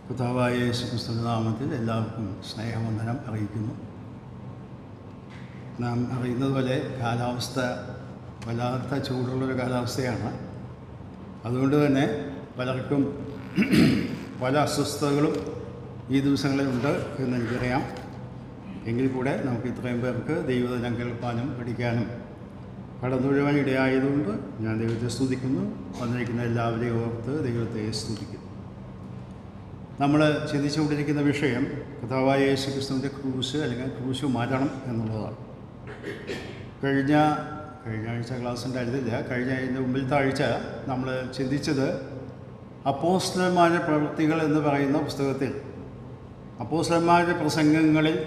കർത്താവായ യേശുക്രിസ്തുവിന്റെ നാമത്തിൽ എല്ലാവർക്കും സ്നേഹവന്ദനം അറിയിക്കുന്നു. നാം അറിയുന്നത് പോലെ കാലാവസ്ഥ വല്ലാത്ത ചൂടുള്ളൊരു കാലാവസ്ഥയാണ്. അതുകൊണ്ട് തന്നെ പലർക്കും പല അസ്വസ്ഥതകളും ഈ ദിവസങ്ങളിലുണ്ട് എന്നെനിക്കറിയാം. എങ്കിൽ കൂടെ നമുക്ക് ഇത്രയും പേർക്ക് ദൈവദിനം കേൾക്കാനും പഠിക്കാനും കടന്നു വരുവാൻ ഇടയായതുകൊണ്ട് ഞാൻ ദൈവത്തെ സ്തുതിക്കുന്നു. വന്നിരിക്കുന്ന എല്ലാവരെയും ഓർത്ത് ദൈവത്തെ സ്തുതിക്കുന്നു. നമ്മൾ ചിന്തിച്ചുകൊണ്ടിരിക്കുന്ന വിഷയം കർത്താവായ യേശുക്രിസ്തുവിൻ്റെ ക്രൂശ് അല്ലെങ്കിൽ ക്രൂശ് മരണം എന്നുള്ളതാണ്. കഴിഞ്ഞ ആഴ്ച ക്ലാസ് ഉണ്ടായിരുന്നില്ല. ഇതിൻ്റെ മുമ്പിലത്തെ ആഴ്ച നമ്മൾ ചിന്തിച്ചത് അപ്പോസ്തലന്മാരുടെ പ്രവൃത്തികൾ എന്ന് പറയുന്ന പുസ്തകത്തിൽ അപ്പോസ്തലന്മാരുടെ പ്രസംഗങ്ങളിൽ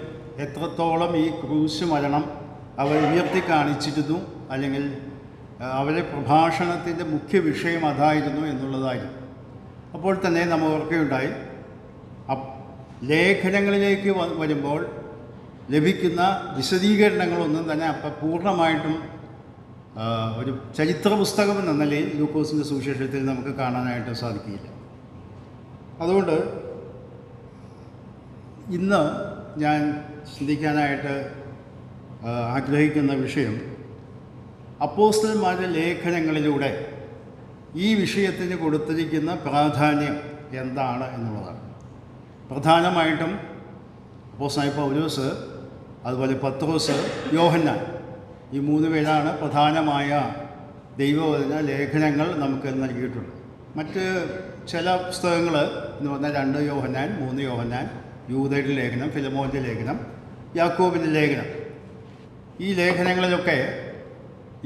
എത്രത്തോളം ഈ ക്രൂശ് മരണം അവർ ഉയർത്തി കാണിച്ചിരുന്നു, അല്ലെങ്കിൽ അവരുടെ പ്രഭാഷണത്തിൻ്റെ മുഖ്യ വിഷയം അതായിരുന്നു എന്നുള്ളതായിരുന്നു. അപ്പോൾ തന്നെ നമ്മൾ ഓർക്കുകയുണ്ടായി, ലേഖനങ്ങളിലേക്ക് വരുമ്പോൾ ലഭിക്കുന്ന വിശദീകരണങ്ങളൊന്നും തന്നെ അപ്പം പൂർണ്ണമായിട്ടും ഒരു ചരിത്ര പുസ്തകം എന്ന നിലയിൽ ലൂക്കോസിൻ്റെ സുവിശേഷത്തിൽ നമുക്ക് കാണാനായിട്ട് സാധിക്കില്ല. അതുകൊണ്ട് ഇന്ന് ഞാൻ ചിന്തിക്കാനായിട്ട് ആഗ്രഹിക്കുന്ന വിഷയം അപ്പോസ്തലന്മാരുടെ ലേഖനങ്ങളിലൂടെ ഈ വിഷയത്തിന് കൊടുത്തിരിക്കുന്ന പ്രാധാന്യം എന്താണ് എന്നുള്ളതാണ്. പ്രധാനമായിട്ടും അപ്പോസ്തലനായ പൗലോസ്, അതുപോലെ പത്രോസ്, യോഹന്നാൻ, ഈ 3 പേരാണ് പ്രധാനമായ ദൈവവചന ലേഖനങ്ങൾ നമുക്ക് നൽകിയിട്ടുള്ളത്. മറ്റ് ചില പുസ്തകങ്ങൾ എന്ന് പറഞ്ഞാൽ 2 യോഹന്നാൻ, 3 യോഹന്നാൻ, യൂദയുടെ ലേഖനം, ഫിലമോൻ്റെ ലേഖനം, യാക്കോബിൻ്റെ ലേഖനം, ഈ ലേഖനങ്ങളിലൊക്കെ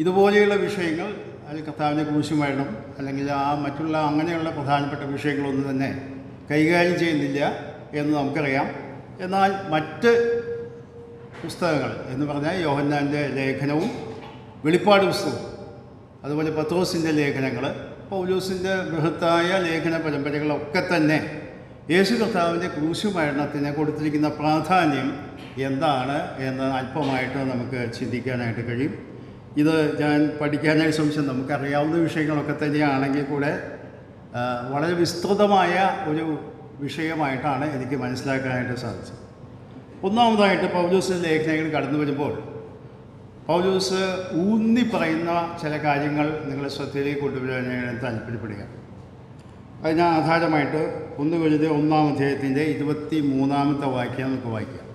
ഇതുപോലെയുള്ള വിഷയങ്ങൾ, അല്ലെങ്കിൽ കർത്താവിൻ്റെ ക്രൂശ് മരണം അല്ലെങ്കിൽ മറ്റുള്ള അങ്ങനെയുള്ള പ്രധാനപ്പെട്ട വിഷയങ്ങളൊന്നും തന്നെ കൈകാര്യം ചെയ്യുന്നില്ല എന്ന് നമുക്കറിയാം. എന്നാൽ മറ്റ് പുസ്തകങ്ങൾ എന്ന് പറഞ്ഞാൽ യോഹന്നാൻ്റെ ലേഖനവും വെളിപ്പാട് പുസ്തകവും, അതുപോലെ പത്രോസിൻ്റെ ലേഖനങ്ങൾ, പൗലോസിൻ്റെ ബൃഹത്തായ ലേഖന പരമ്പരകളൊക്കെ തന്നെ യേശു കർത്താവിൻ്റെ ക്രൂശ് മരണത്തിന് കൊടുത്തിരിക്കുന്ന പ്രാധാന്യം എന്താണ് എന്ന് അല്പമായിട്ട് നമുക്ക് ചിന്തിക്കാനായിട്ട് കഴിയും. ഇത് ഞാൻ പഠിക്കാനായി ശ്രമിച്ചത് നമുക്കറിയാവുന്ന വിഷയങ്ങളൊക്കെ തന്നെയാണെങ്കിൽ കൂടെ വളരെ വിസ്തൃതമായ ഒരു വിഷയമായിട്ടാണ് എനിക്ക് മനസ്സിലാക്കാനായിട്ട് സാധിച്ചത്. ഒന്നാമതായിട്ട് പൗലോസിൻ്റെ ലേഖനങ്ങൾ കടന്നു വരുമ്പോൾ പൗലോസ് ഊന്നി പറയുന്ന ചില കാര്യങ്ങൾ നിങ്ങളെ ശ്രദ്ധയിലേക്ക് കൊണ്ടുവരാൻ ഞാൻ താല്പര്യപ്പെടുക. അതിന് ആധാരമായിട്ട് 1 കൊരിന്ത്യർ 1-ാം അധ്യായത്തിൻ്റെ 23-ാമത്തെ വാക്യം നമുക്ക് വായിക്കാം.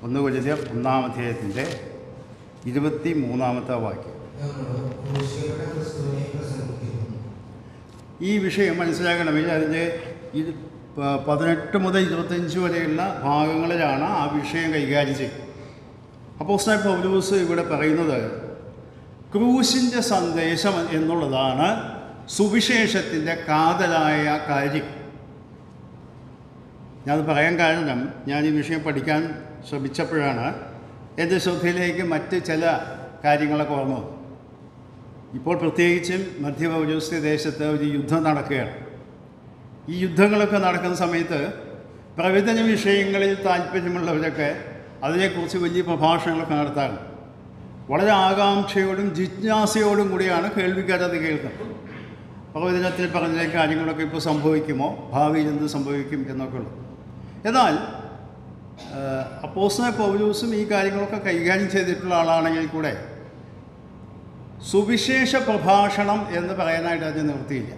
1 കൊരിന്ത്യർ 1-ാം അധ്യായത്തിൻ്റെ 23-ാമത്തെ വാക്യം. ഈ വിഷയം മനസ്സിലാക്കണമെങ്കിൽ അതിൻ്റെ 18 മുതൽ 25 വരെയുള്ള ഭാഗങ്ങളിലാണ് ആ വിഷയം കൈകാര്യം ചെയ്യുന്നത്. അപ്പോസ്തലനായ പൗലോസ് ഇവിടെ പറയുന്നത് ക്രൂശിൻ്റെ സന്ദേശം എന്നുള്ളതാണ് സുവിശേഷത്തിൻ്റെ കാതലായ കാര്യം. ഞാനത് പറയാൻ കാരണം, ഞാൻ ഈ വിഷയം പഠിക്കാൻ ശ്രമിച്ചപ്പോഴാണ് എൻ്റെ ശ്രദ്ധയിലേക്ക് മറ്റ് ചില കാര്യങ്ങളൊക്കെ ഓർമ്മ വന്നു. ഇപ്പോൾ പ്രത്യേകിച്ചും മധ്യപൗരസ്ത്യ ദേശത്ത് ഒരു യുദ്ധം നടക്കുകയാണ്. ഈ യുദ്ധങ്ങളൊക്കെ നടക്കുന്ന സമയത്ത് പ്രവചന വിഷയങ്ങളിൽ താല്പര്യമുള്ളവരൊക്കെ അതിനെക്കുറിച്ച് വലിയ പ്രഭാഷണങ്ങളൊക്കെ നടത്താറുണ്ട്. വളരെ ആകാംക്ഷയോടും ജിജ്ഞാസയോടും കൂടിയാണ് കേൾവിക്കാരത് കേൾക്കുന്നത്. പ്രവചനത്തിൽ പറഞ്ഞ കാര്യങ്ങളൊക്കെ ഇപ്പോൾ സംഭവിക്കുമോ, ഭാവിയിൽ എന്ത് സംഭവിക്കും എന്നൊക്കെ ഉള്ളത്. എന്നാൽ അപ്പോസ്തലനായ പൗലോസും ഈ കാര്യങ്ങളൊക്കെ കൈകാര്യം ചെയ്തിട്ടുള്ള ആളാണെങ്കിൽ കൂടെ സുവിശേഷ പ്രഭാഷണം എന്ന് പറയാനായിട്ട് അതിന് നിവൃത്തിയില്ല.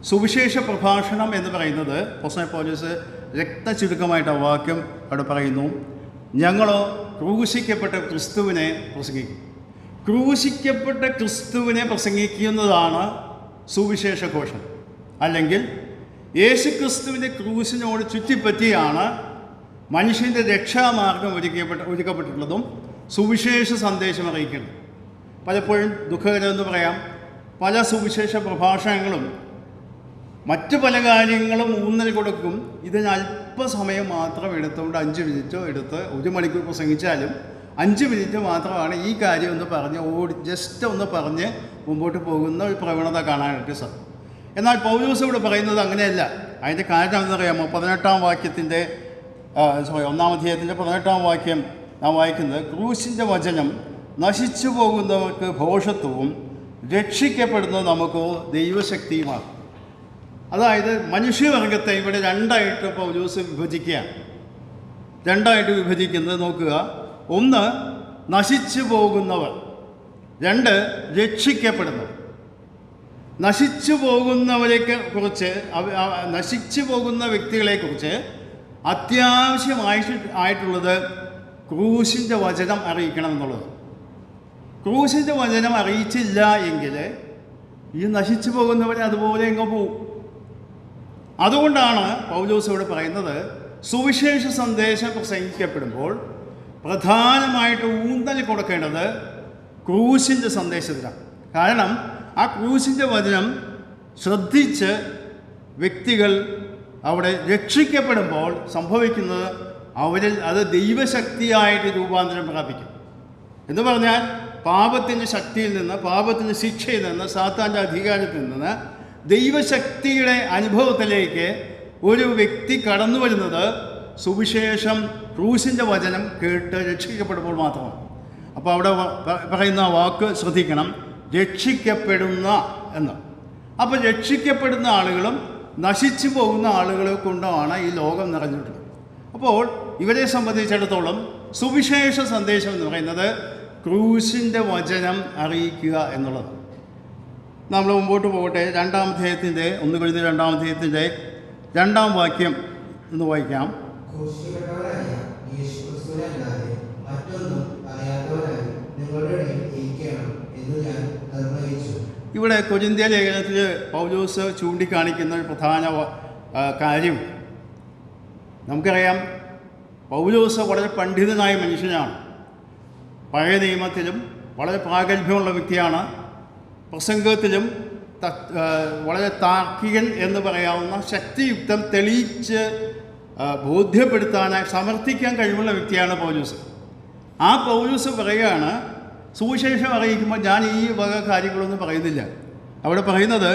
സുവിശേഷ പ്രഭാഷണം എന്ന് പറയുന്നത് അപ്പോസ്തലനായ പൗലോസ് രക്തചുരുക്കമായിട്ട് ആ വാക്യം അവിടെ പറയുന്നു, ഞങ്ങളോ ക്രൂശിക്കപ്പെട്ട ക്രിസ്തുവിനെ പ്രസംഗിക്കും. ക്രൂശിക്കപ്പെട്ട ക്രിസ്തുവിനെ പ്രസംഗിക്കുന്നതാണ് സുവിശേഷ ഘോഷം. അല്ലെങ്കിൽ യേശു ക്രിസ്തുവിൻ്റെ ക്രൂശിനോട് ചുറ്റിപ്പറ്റിയാണ് മനുഷ്യൻ്റെ രക്ഷാമാർഗം ഒരുക്കപ്പെട്ടിട്ടുള്ളതും സുവിശേഷ സന്ദേശം അറിയിക്കുന്നത്. പലപ്പോഴും ദുഃഖകരമെന്ന് പറയാം, പല സുവിശേഷ പ്രഭാഷണങ്ങളും മറ്റു പല കാര്യങ്ങളും ഊന്നൽ കൊടുക്കും. ഇതിന് അല്പസമയം മാത്രം എടുത്തുകൊണ്ട് 5 മിനിറ്റോ എടുത്ത് 1 മണിക്കൂർ പ്രസംഗിച്ചാലും 5 മിനിറ്റ് മാത്രമാണ് ഈ കാര്യം ഒന്ന് പറഞ്ഞ് ജസ്റ്റ് ഒന്ന് പറഞ്ഞ് മുമ്പോട്ട് പോകുന്ന ഒരു പ്രവണത കാണാനായിട്ട് സാധിക്കും. എന്നാൽ പൗലോസ് ഇവിടെ പറയുന്നത് അങ്ങനെയല്ല. അതിൻ്റെ കാരണം എന്നറിയാമോ? 18-ാം വാക്യത്തിൻ്റെ 1-ാം അധ്യായത്തിൻ്റെ 18-ാം വാക്യം നാം വായിക്കുന്നത്, ക്രൂശിൻ്റെ വചനം നശിച്ചു പോകുന്നവർക്ക് ഭോഷത്വവും രക്ഷിക്കപ്പെടുന്നത് നമുക്ക് ദൈവശക്തിയുമാണ്. അതായത് മനുഷ്യവർഗത്തെ ഇവിടെ രണ്ടായിട്ട് പൗലോസ് വിഭജിക്കുകയാണ്. രണ്ടായിട്ട് വിഭജിക്കുന്നത് നോക്കുക. ഒന്ന്, നശിച്ചു പോകുന്നവർ. രണ്ട്, രക്ഷിക്കപ്പെടുന്നവർ. നശിച്ചു പോകുന്നവരെ കുറിച്ച്, നശിച്ചു പോകുന്ന വ്യക്തികളെക്കുറിച്ച് അത്യാവശ്യമായിട്ടുള്ളത് ക്രൂശിൻ്റെ വചനം അറിയിക്കണം എന്നുള്ളത്. ക്രൂശിൻ്റെ വചനം അറിയിച്ചില്ല എങ്കിൽ ഈ നശിച്ചു പോകുന്നവരെ അതുപോലെ എങ്ങോ പോവും. അതുകൊണ്ടാണ് പൗലോസ് ഇവിടെ പറയുന്നത്, സുവിശേഷ സന്ദേശം പ്രസംഗിക്കപ്പെടുമ്പോൾ പ്രധാനമായിട്ട് ഊന്നൽ കൊടുക്കേണ്ടത് ക്രൂശിൻ്റെ സന്ദേശത്തിലാണ്. കാരണം ആ ക്രൂശിൻ്റെ വചനം ശ്രദ്ധിച്ച് വ്യക്തികൾ അവിടെ രക്ഷിക്കപ്പെടുമ്പോൾ സംഭവിക്കുന്നത് അവരിൽ അത് ദൈവശക്തിയായിട്ട് രൂപാന്തരം പ്രാപിക്കും. എന്ന് പറഞ്ഞാൽ പാപത്തിൻ്റെ ശക്തിയിൽ നിന്ന്, പാപത്തിൻ്റെ ശിക്ഷയിൽ നിന്ന്, സാത്താൻ്റെ അധികാരത്തിൽ നിന്ന് ദൈവശക്തിയുടെ അനുഭവത്തിലേക്ക് ഒരു വ്യക്തി കടന്നു വരുന്നത് സുവിശേഷം, ക്രൂശിൻ്റെ വചനം കേട്ട് രക്ഷിക്കപ്പെടുമ്പോൾ മാത്രമാണ്. അപ്പോൾ അവിടെ പറയുന്ന വാക്ക് ശ്രദ്ധിക്കണം, രക്ഷിക്കപ്പെടുന്ന എന്ന്. അപ്പോൾ രക്ഷിക്കപ്പെടുന്ന ആളുകളും നശിച്ചു പോകുന്ന ആളുകളെ കൊണ്ടാണ് ഈ ലോകം നിറഞ്ഞിട്ടുള്ളത്. അപ്പോൾ ഇവരെ സംബന്ധിച്ചിടത്തോളം സുവിശേഷ സന്ദേശം എന്ന് പറയുന്നത് ക്രൂശിൻ്റെ വചനം അറിയിക്കുക എന്നുള്ളത്. നമ്മൾ മുമ്പോട്ട് പോകട്ടെ. 2-ാം അധ്യായത്തിൻ്റെ 1 Corinthians 2-ാം അധ്യായത്തിൻ്റെ 2-ാം വാക്യം ഒന്ന് വായിക്കാം. ഇവിടെ കൊരിന്ത്യ ലേഖനത്തിൽ പൗലോസ് ചൂണ്ടിക്കാണിക്കുന്ന ഒരു പ്രധാന കാര്യം, നമുക്കറിയാം പൗലോസ് വളരെ പണ്ഡിതനായ മനുഷ്യനാണ്. പഴയ നിയമത്തിലും വളരെ പ്രാഗൽഭ്യമുള്ള വ്യക്തിയാണ്. പ്രസംഗത്തിലും വളരെ താർക്കികൻ എന്ന് പറയാവുന്ന ശക്തിയുക്തം തെളിയിച്ച് ബോധ്യപ്പെടുത്താനായി സമർത്ഥിക്കാൻ കഴിവുള്ള വ്യക്തിയാണ് പൗലോസ്. ആ പൗലോസ് പറയുകയാണ്, സുവിശേഷം അറിയിക്കുമ്പോൾ ഞാൻ ഈ വക കാര്യങ്ങളൊന്നും പറയുന്നില്ല. അവിടെ പറയുന്നത്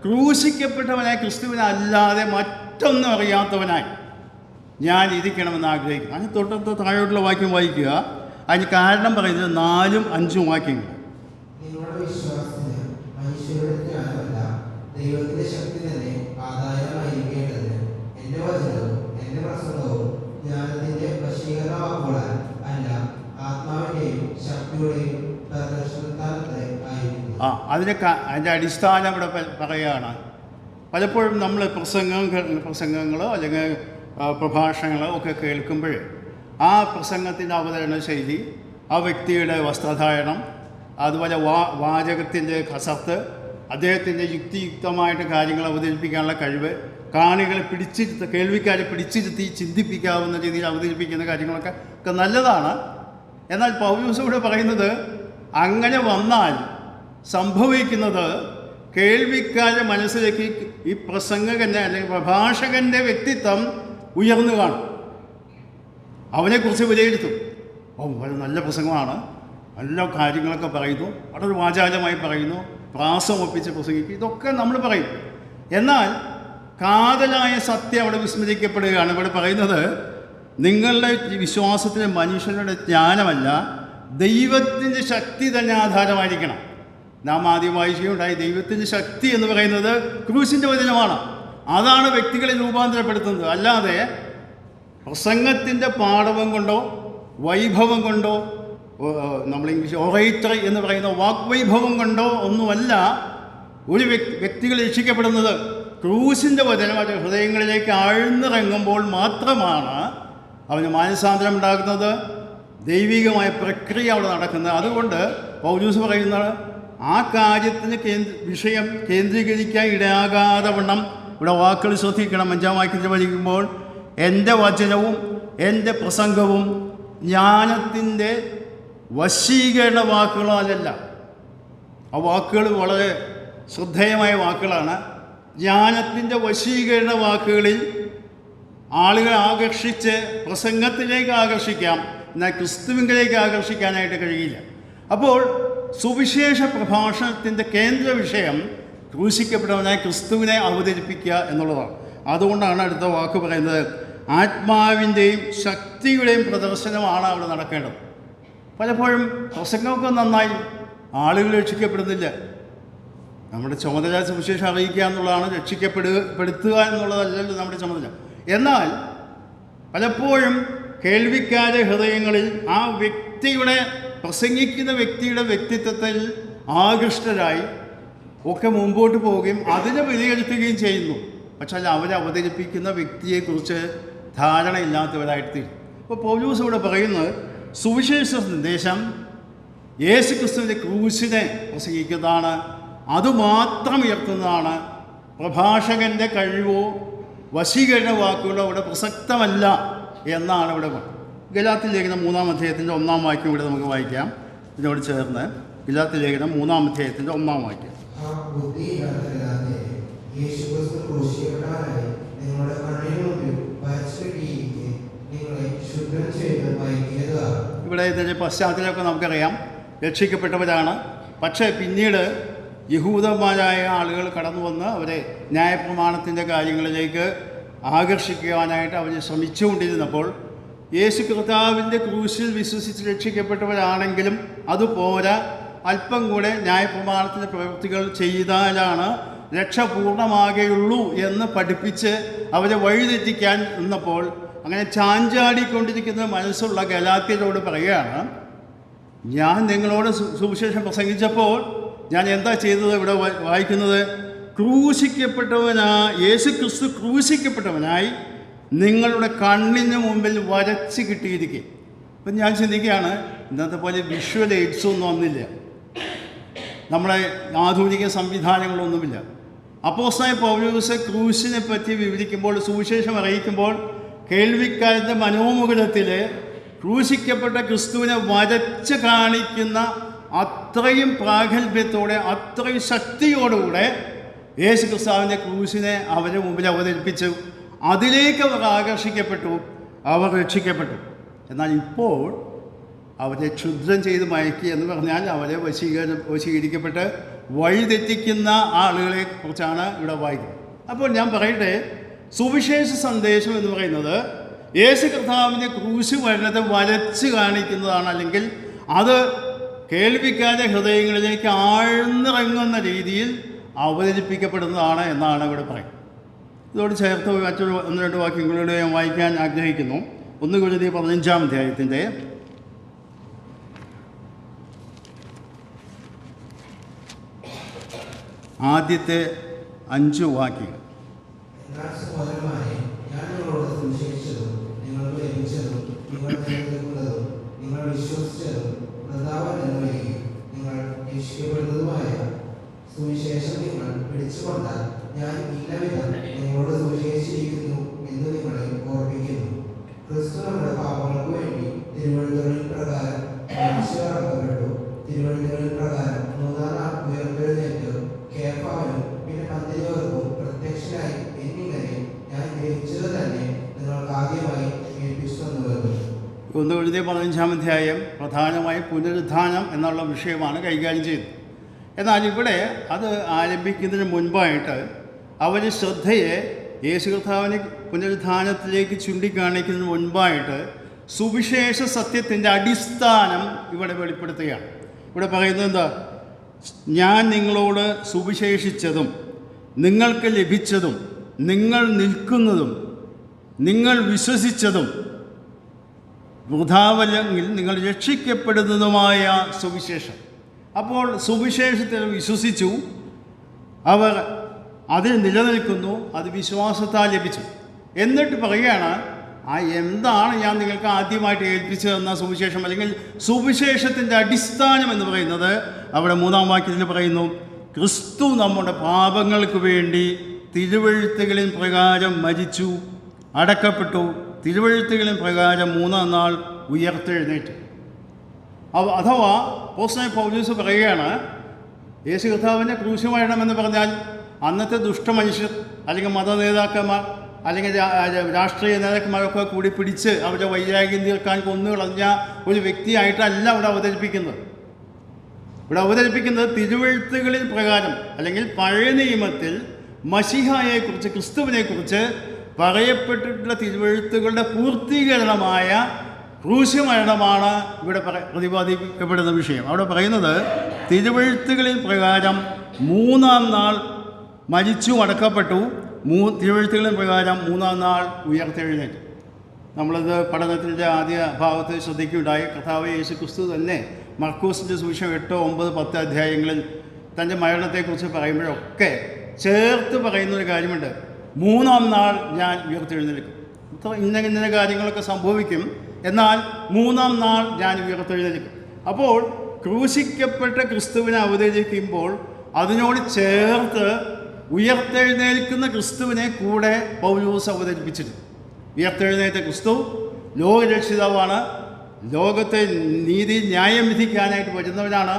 ക്രൂശിക്കപ്പെട്ടവനായി, ക്രിസ്തുവിനല്ലാതെ മറ്റൊന്നും അറിയാത്തവനായി ഞാൻ ഇരിക്കണമെന്ന് ആഗ്രഹിക്കുന്നു. അതിന് തൊട്ടടുത്ത താഴോട്ടുള്ള വാക്യം വായിക്കുക. അതിന് കാരണം പറയുന്നത് 4ഉം 5ഉം വാക്യങ്ങൾ. ദൈവത്തിന്റെ ശക്തി തന്നെ ആദായമായിരിക്കേണ്ടത് എന്റെ വചനവും എന്റെ പ്രസംഗവും ജ്ഞാനത്തിന്റെ വശീകരണ വാക്കുകളാൽ അല്ല, ആത്മാവിന്റെയും ശക്തിയുടെയും പ്രദർശനത്താലത്തെ ആയിരിക്കും. അതിൻ്റെ അടിസ്ഥാനം ഇവിടെ പറയുകയാണ്. പലപ്പോഴും നമ്മൾ പ്രസംഗങ്ങളോ അല്ലെങ്കിൽ പ്രഭാഷണങ്ങളോ ഒക്കെ കേൾക്കുമ്പോൾ ആ പ്രസംഗത്തിൻ്റെ അവതരണ ശൈലി, ആ വ്യക്തിയുടെ വസ്ത്രധാരണം, അതുപോലെ വാചകത്തിൻ്റെ കസർത്ത്, അദ്ദേഹത്തിൻ്റെ യുക്തിയുക്തമായിട്ട് കാര്യങ്ങൾ അവതരിപ്പിക്കാനുള്ള കഴിവ്, കാണികളെ കേൾവിക്കാരെ പിടിച്ചിരുത്തി ചിന്തിപ്പിക്കാവുന്ന രീതിയിൽ അവതരിപ്പിക്കുന്ന കാര്യങ്ങളൊക്കെ നല്ലതാണ്. എന്നാൽ പൗലോസ് ഇവിടെ പറയുന്നത് അങ്ങനെ വന്നാൽ സംഭവിക്കുന്നത് കേൾവിക്കാരുടെ മനസ്സിലേക്ക് ഈ പ്രസംഗകൻ്റെ അല്ലെങ്കിൽ പ്രഭാഷകൻ്റെ വ്യക്തിത്വം ഉയർന്നു കാണും. അവനെക്കുറിച്ച് വിലയിരുത്തും. വളരെ നല്ല പ്രസംഗമാണ്, നല്ല കാര്യങ്ങളൊക്കെ പറയുന്നു, വളരെ വാചാലമായി പറയുന്നു, പ്രാസം ഒപ്പിച്ച് പ്രസംഗിക്കും, ഇതൊക്കെ നമ്മൾ പറയും. എന്നാൽ കാതലായ സത്യം അവിടെ വിസ്മരിക്കപ്പെടുകയാണ്. ഇവിടെ പറയുന്നത് നിങ്ങളുടെ വിശ്വാസത്തിലെ മനുഷ്യരുടെ ജ്ഞാനമല്ല, ദൈവത്തിൻ്റെ ശക്തി തന്നെ ആധാരമായിരിക്കണം. നാം ആദ്യം വായിക്കുകയുണ്ടായി, ദൈവത്തിൻ്റെ ശക്തി എന്ന് പറയുന്നത് ക്രൂശിൻ്റെ വചനമാണ്. അതാണ് വ്യക്തികളെ രൂപാന്തരപ്പെടുത്തുന്നത്. അല്ലാതെ പ്രസംഗത്തിൻ്റെ പാടവം കൊണ്ടോ വൈഭവം കൊണ്ടോ, നമ്മൾ ഇംഗ്ലീഷ് ഒറേറ്ററി എന്ന് പറയുന്ന വാഗ്വൈഭവം കൊണ്ടോ ഒന്നുമല്ല ഒരു വ്യക്തികൾ രക്ഷിക്കപ്പെടുന്നത്. ക്രൂശിൻ്റെ വചനം അത് ഹൃദയങ്ങളിലേക്ക് ആഴ്ന്നിറങ്ങുമ്പോൾ മാത്രമാണ് അവന് മാനസാന്തരം ഉണ്ടാകുന്നത്, ദൈവികമായ പ്രക്രിയ അവിടെ നടക്കുന്നത്. അതുകൊണ്ട് പൗലോസ് പറയുന്നത് ആ കാര്യത്തിന് വിഷയം കേന്ദ്രീകരിക്കാൻ ഇടയാകാതെ വണ്ണം ഇവിടെ വാക്കുകൾ ശ്രദ്ധിക്കണം. 5-ാം വാക്യത്തിൽ പഠിക്കുമ്പോൾ എൻ്റെ വചനവും എൻ്റെ പ്രസംഗവും ജ്ഞാനത്തിൻ്റെ വശീകരണ വാക്കുകളോ അല്ലല്ല. ആ വാക്കുകൾ വളരെ ശ്രദ്ധേയമായ വാക്കുകളാണ്. ജ്ഞാനത്തിൻ്റെ വശീകരണ വാക്കുകളിൽ ആളുകളെ ആകർഷിച്ച് പ്രസംഗത്തിലേക്ക് ആകർഷിക്കാം, എന്നാൽ ക്രിസ്തുവിലേക്ക് ആകർഷിക്കാനായിട്ട് കഴിയില്ല. അപ്പോൾ സുവിശേഷ പ്രഭാഷണത്തിൻ്റെ കേന്ദ്ര വിഷയം ക്രൂശിക്കപ്പെട്ടവനായ ക്രിസ്തുവിനെ അവതരിപ്പിക്കുക എന്നുള്ളതാണ്. അതുകൊണ്ടാണ് അടുത്ത വാക്ക് പറയുന്നത്, ആത്മാവിൻ്റെയും ശക്തിയുടെയും പ്രദർശനമാണ് അവിടെ നടക്കേണ്ടത്. പലപ്പോഴും പ്രസംഗമൊക്കെ നന്നായി, ആളുകൾ രക്ഷിക്കപ്പെടുന്നില്ല. നമ്മുടെ ചുമതല സുവിശേഷം അറിയിക്കുക എന്നുള്ളതാണ്, രക്ഷിക്കപ്പെടുത്തുക എന്നുള്ളതല്ലല്ലോ നമ്മുടെ ചുമതല. എന്നാൽ പലപ്പോഴും കേൾവിക്കാരുടെ ഹൃദയങ്ങളിൽ ആ പ്രസംഗിക്കുന്ന വ്യക്തിയുടെ വ്യക്തിത്വത്തിൽ ആകൃഷ്ടരായി ഒക്കെ മുമ്പോട്ട് പോവുകയും അതിനെ വിലയിരുത്തുകയും ചെയ്യുന്നു. പക്ഷേ അവരവതരിപ്പിക്കുന്ന വ്യക്തിയെക്കുറിച്ച് ധാരണയില്ലാത്തവരായിട്ട് തീരും. അപ്പോൾ പൗലോസ് ഇവിടെ പറയുന്നത് സുവിശേഷ സന്ദേശം യേശു ക്രിസ്തുവിൻ്റെ ക്രൂശിനെ പ്രസംഗിക്കുന്നതാണ്, അതുമാത്രം ഉയർത്തുന്നതാണ്. പ്രഭാഷകൻ്റെ കഴിവോ വശീകരണ വാക്കുകളോ ഇവിടെ പ്രസക്തമല്ല എന്നാണ് ഇവിടെ ഗലാത്യ ലേഖനം 3-ാം അധ്യായത്തിൻ്റെ 1-ാം വാക്യം ഇവിടെ നമുക്ക് വായിക്കാം. ഇതിനോട് ചേർന്ന് ഗലാത്യ ലേഖനം 3-ാം അധ്യായത്തിൻ്റെ 1-ാം വാക്യം. ഇവിടെ ഇതിൻ്റെ പശ്ചാത്തലമൊക്കെ നമുക്കറിയാം. രക്ഷിക്കപ്പെട്ടവരാണ്, പക്ഷേ പിന്നീട് യഹൂദന്മാരായ ആളുകൾ കടന്നു വന്ന് അവരെ ന്യായപ്രമാണത്തിൻ്റെ കാര്യങ്ങളിലേക്ക് ആകർഷിക്കുവാനായിട്ട് അവർ ശ്രമിച്ചുകൊണ്ടിരുന്നപ്പോൾ യേശു കർത്താവിൻ്റെ ക്രൂശിൽ വിശ്വസിച്ച് രക്ഷിക്കപ്പെട്ടവരാണെങ്കിലും അതുപോരാ, അല്പം കൂടെ ന്യായപ്രമാണത്തിൻ്റെ പ്രവൃത്തികൾ ചെയ്താലാണ് രക്ഷ പൂർണ്ണമാകുകയുള്ളൂ എന്ന് പഠിപ്പിച്ച് അവരെ വഴിതെറ്റിക്കാൻ നിന്നപ്പോൾ അങ്ങനെ ചാഞ്ചാടിക്കൊണ്ടിരിക്കുന്ന മനസ്സുള്ള ഗലാത്യരോട് പറയുകയാണ്, ഞാൻ നിങ്ങളോട് സുവിശേഷം പ്രസംഗിച്ചപ്പോൾ ഞാൻ എന്താ ചെയ്തത്? ഇവിടെ വായിക്കുന്നത്, യേശു ക്രിസ്തു ക്രൂശിക്കപ്പെട്ടവനായി നിങ്ങളുടെ കണ്ണിന് മുമ്പിൽ വരച്ച് കിട്ടിയിരിക്കുക. അപ്പം ഞാൻ ചിന്തിക്കുകയാണ്, ഇന്നത്തെ പോലെ വിഷ്വൽ എയ്ഡ്സൊന്നും ഒന്നില്ല, നമ്മളെ ആധുനിക സംവിധാനങ്ങളൊന്നുമില്ല. അപ്പോസ്തലനായ പൗലോസ് ക്രൂശിനെ പറ്റി വിവരിക്കുമ്പോൾ, സുവിശേഷം അറിയിക്കുമ്പോൾ കേൾവിക്കാരൻ്റെ മനോമുകുരത്തിൽ ക്രൂശിക്കപ്പെട്ട ക്രിസ്തുവിനെ വരച്ച് കാണിക്കുന്ന അത്രയും പ്രാഗൽഭ്യത്തോടെ അത്രയും ശക്തിയോടുകൂടെ യേശു ക്രിസ്തുവിൻ്റെ ക്രൂശിനെ അവരുടെ മുമ്പിൽ അവതരിപ്പിച്ചു. അതിലേക്ക് അവർ ആകർഷിക്കപ്പെട്ടു, അവർ രക്ഷിക്കപ്പെട്ടു. എന്നാൽ ഇപ്പോൾ അവരെ ക്ഷുദ്രം ചെയ്ത് മയക്കി എന്ന് പറഞ്ഞാൽ അവരെ വശീകരിക്കപ്പെട്ട് വഴിതെറ്റിക്കുന്ന ആളുകളെ കുറിച്ചാണ് ഇവിടെ വായിക്കുന്നത്. അപ്പോൾ ഞാൻ പറയട്ടെ, സുവിശേഷ സന്ദേശം എന്ന് പറയുന്നത് യേശു കർത്താവിൻ്റെ ക്രൂശ് മരണത്തെ വരച്ച് കാണിക്കുന്നതാണ്, അല്ലെങ്കിൽ അത് കേൾവിക്കാരുടെ ഹൃദയങ്ങളിലേക്ക് ആഴ്ന്നിറങ്ങുന്ന രീതിയിൽ അവതരിപ്പിക്കപ്പെടുന്നതാണ് എന്നാണ് ഇവിടെ പറയുന്നത്. ഇതോട് ചേർത്ത് മറ്റൊരു 1-2 വാക്യങ്ങളോട് ഞാൻ വായിക്കാൻ ആഗ്രഹിക്കുന്നു. 1 കൊരിന്ത്യർ 15-ാം അധ്യായത്തിൻ്റെ 5 വാക്യങ്ങൾ. സുവിശേഷം നിങ്ങൾ പിടിച്ചുകൊണ്ടാൽ ഞാൻ ഇല്ലവിധം നിങ്ങളോട് സുവിശേഷിച്ചിരിക്കുന്നു എന്ന് നിങ്ങളെ ഓർമ്മിക്കുന്നു. ക്രിസ്തു നമ്മുടെ പാപങ്ങൾക്ക് വേണ്ടി തിരുവഴുത്തുകളിൽ പ്രകാരം മരിച്ചടക്കപ്പെട്ടു. തിരുവഴുത്തുകളിൽ പ്രകാരം 3-ാം നാൾ ഉയർത്തെഴുന്നേറ്റ് കേഫാവിനും പിന്നെ 12 പേർക്കും പ്രത്യക്ഷനായി എന്നിങ്ങനെ ഞാൻ ഗ്രഹിച്ചത് തന്നെ നിങ്ങൾക്ക് ആദ്യമായി കേൾപ്പിച്ചു തന്നുവരുന്നു. 1 കൊരിന്ത്യർ 15-ാം അധ്യായം പ്രധാനമായും പുനരുദ്ധാനം എന്നുള്ള വിഷയമാണ് കൈകാര്യം ചെയ്തത്. എന്നാൽ ഇവിടെ അത് ആരംഭിക്കുന്നതിന് മുൻപായിട്ട് അവർ ശ്രദ്ധയെ യേശു കർത്താവിനെ പുനരുദ്ധാനത്തിലേക്ക് ചൂണ്ടിക്കാണിക്കുന്നതിന് മുൻപായിട്ട് സുവിശേഷ സത്യത്തിൻ്റെ അടിസ്ഥാനം ഇവിടെ വെളിപ്പെടുത്തുകയാണ്. ഇവിടെ പറയുന്നത് എന്താ? ഞാൻ നിങ്ങളോട് സുവിശേഷിച്ചതും നിങ്ങൾക്ക് ലഭിച്ചതും നിങ്ങൾ നിൽക്കുന്നതും നിങ്ങൾ വിശ്വസിച്ചതും വൃഥാവല്ലെങ്കിൽ നിങ്ങൾ രക്ഷിക്കപ്പെടുന്നതുമായ സുവിശേഷം. അപ്പോൾ സുവിശേഷത്തിൽ വിശ്വസിച്ചു, അവർ അതിൽ നിലനിൽക്കുന്നു, അത് വിശ്വാസത്താൽ ലഭിച്ചു. എന്നിട്ട് പറയുകയാണ്, എന്താണ് ഞാൻ നിങ്ങൾക്ക് ആദ്യമായിട്ട് ഏൽപ്പിച്ചതെന്ന സുവിശേഷം, അല്ലെങ്കിൽ സുവിശേഷത്തിൻ്റെ അടിസ്ഥാനം എന്ന് പറയുന്നത് അവിടെ 3-ാം വാക്യത്തിൽ പറയുന്നു, ക്രിസ്തു നമ്മുടെ പാപങ്ങൾക്ക് വേണ്ടി തിരുവെഴുത്തുകളിൻ പ്രകാരം മരിച്ചു, അടക്കപ്പെട്ടു, തിരുവെഴുത്തുകളിൻ പ്രകാരം 3-ാം നാൾ ഉയർത്തെഴുന്നേറ്റു. അഥവാ അപ്പോസ്തലനായ പൗലോസ് പറയുകയാണ്, യേശു കർത്താവിൻ്റെ ക്രൂശ് മരണമെന്ന് പറഞ്ഞാൽ അന്നത്തെ ദുഷ്ടമനുഷ്യർ അല്ലെങ്കിൽ മത നേതാക്കന്മാർ അല്ലെങ്കിൽ രാഷ്ട്രീയ നേതാക്കന്മാരൊക്കെ കൂടി പിടിച്ച് അവരുടെ വൈരാഗ്യം തീർക്കാൻ കൊന്നുകളഞ്ഞ ഒരു വ്യക്തിയായിട്ടല്ല ഇവിടെ അവതരിപ്പിക്കുന്നത്. ഇവിടെ അവതരിപ്പിക്കുന്നത് തിരുവെഴുത്തുകളിൽ പ്രകാരം അല്ലെങ്കിൽ പഴയ നിയമത്തിൽ മശിഹായെക്കുറിച്ച്, ക്രിസ്തുവിനെക്കുറിച്ച് പറയപ്പെട്ടിട്ടുള്ള തിരുവെഴുത്തുകളുടെ പൂർത്തീകരണമായ ക്രൂശ് മരണമാണ് ഇവിടെ പ്രതിപാദിക്കപ്പെടുന്ന വിഷയം. അവിടെ പറയുന്നത് തിരുവെഴുത്തുകളിൽ പ്രകാരം മൂന്നാം നാൾ മരിച്ചു അടക്കപ്പെട്ടു, തിരുവെഴുത്തുകളിൻ പ്രകാരം മൂന്നാം നാൾ ഉയർത്തെഴുന്നേറ്റു. നമ്മളിത് പഠനത്തിൻ്റെ ആദ്യ ഭാഗത്ത് ശ്രദ്ധിക്കുകയുണ്ടായി. കർത്താവ് യേശു ക്രിസ്തു തന്നെ മർക്കോസിൻ്റെ സുവിശേഷം 8, 9, 10 അധ്യായങ്ങളിൽ തൻ്റെ മരണത്തെക്കുറിച്ച് പറയുമ്പോഴൊക്കെ ചേർത്ത് പറയുന്നൊരു കാര്യമുണ്ട്. മൂന്നാം നാൾ ഞാൻ ഉയർത്തെഴുന്നേൽക്കും. ഇന്ന കാര്യങ്ങളൊക്കെ സംഭവിക്കും, എന്നാൽ മൂന്നാം നാൾ ഞാൻ ഉയർത്തെഴുന്നേൽക്കും. അപ്പോൾ ക്രൂശിക്കപ്പെട്ട ക്രിസ്തുവിനെ അവതരിക്കുമ്പോൾ അതിനോട് ചേർത്ത് ഉയർത്തെഴുന്നേൽക്കുന്ന ക്രിസ്തുവിനെ കൂടെ പൗലോസ് അവതരിപ്പിച്ചിട്ടുണ്ട്. ഉയർത്തെഴുന്നേറ്റ ക്രിസ്തു ലോകരക്ഷിതാവാണ്, ലോകത്തെ നീതി ന്യായം വിധിക്കാനായിട്ട് വരുന്നവനാണ്.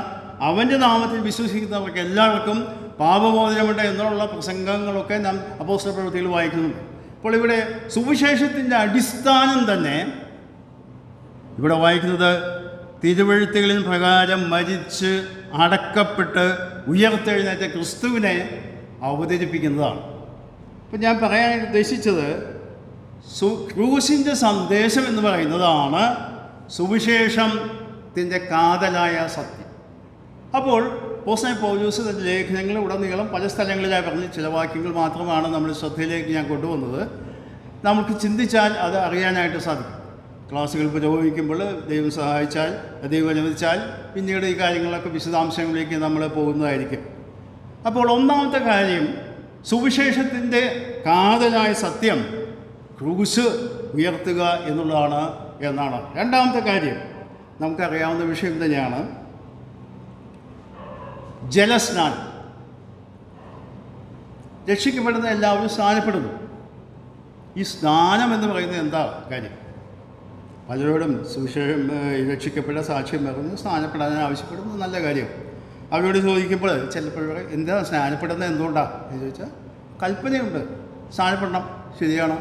അവൻ്റെ നാമത്തിൽ വിശ്വസിക്കുന്നവർക്ക് എല്ലാവർക്കും പാപമോചനമുണ്ട് എന്നുള്ള പ്രസംഗങ്ങളൊക്കെ നാം അപ്പോസ്തല പ്രവൃത്തിയിൽ വായിക്കുന്നുണ്ട്. അപ്പോൾ ഇവിടെ സുവിശേഷത്തിൻ്റെ അടിസ്ഥാനം തന്നെ ഇവിടെ വായിക്കുന്നത് തിരുവെഴുത്തുകളിൻ പ്രകാരം മരിച്ച് അടക്കപ്പെട്ട് ഉയർത്തെഴുന്നേറ്റ ക്രിസ്തുവിനെ അവതരിപ്പിക്കുന്നതാണ്. അപ്പം ഞാൻ പറയാനായിട്ട് ഉദ്ദേശിച്ചത് ക്രൂശിൻ്റെ സന്ദേശം എന്ന് പറയുന്നതാണ് സുവിശേഷത്തിൻ്റെ കാതലായ സത്യം. അപ്പോൾ അപ്പോസ്തലൻ പൗലോസ് തൻ്റെ ലേഖനങ്ങൾ ഉടനീളം പല സ്ഥലങ്ങളിലായി പറഞ്ഞ് ചില വാക്യങ്ങൾ മാത്രമാണ് നമ്മൾ ശ്രദ്ധയിലേക്ക് ഞാൻ കൊണ്ടുവന്നത്. നമുക്ക് ചിന്തിച്ചാൽ അത് അറിയാനായിട്ട് സാധിക്കും. ക്ലാസ്സുകൾ പുരോഗമിക്കുമ്പോൾ ദൈവം സഹായിച്ചാൽ, ദൈവം അനുവദിച്ചാൽ പിന്നീട് ഈ കാര്യങ്ങളൊക്കെ വിശദാംശങ്ങളിലേക്ക് നമ്മൾ പോകുന്നതായിരിക്കും. അപ്പോൾ ഒന്നാമത്തെ കാര്യം സുവിശേഷത്തിൻ്റെ കാതലായ സത്യം ക്രൂശ് ഉയർത്തുക എന്നുള്ളതാണ് എന്നാണ്. രണ്ടാമത്തെ കാര്യം നമുക്കറിയാവുന്ന വിഷയം തന്നെയാണ് ജലസ്നാനം. രക്ഷിക്കപ്പെടുന്ന എല്ലാവരും സ്നാനപ്പെടുന്നു. ഈ സ്നാനം എന്ന് പറയുന്നത് എന്താ കാര്യം? പലരോടും സുവിശേഷം രക്ഷിക്കപ്പെട്ട സാക്ഷ്യം പറഞ്ഞ് സ്നാനപ്പെടാൻ ആവശ്യപ്പെടുന്നത് നല്ല കാര്യം. അവരോട് ചോദിക്കുമ്പോൾ ചിലപ്പോൾ എന്താ സ്നാനപ്പെടുന്നത് എന്തുകൊണ്ടാണ് എന്ന് ചോദിച്ചാൽ കൽപ്പനയുണ്ട്, സ്നാനപ്പെടണം, ശരിയാണ്.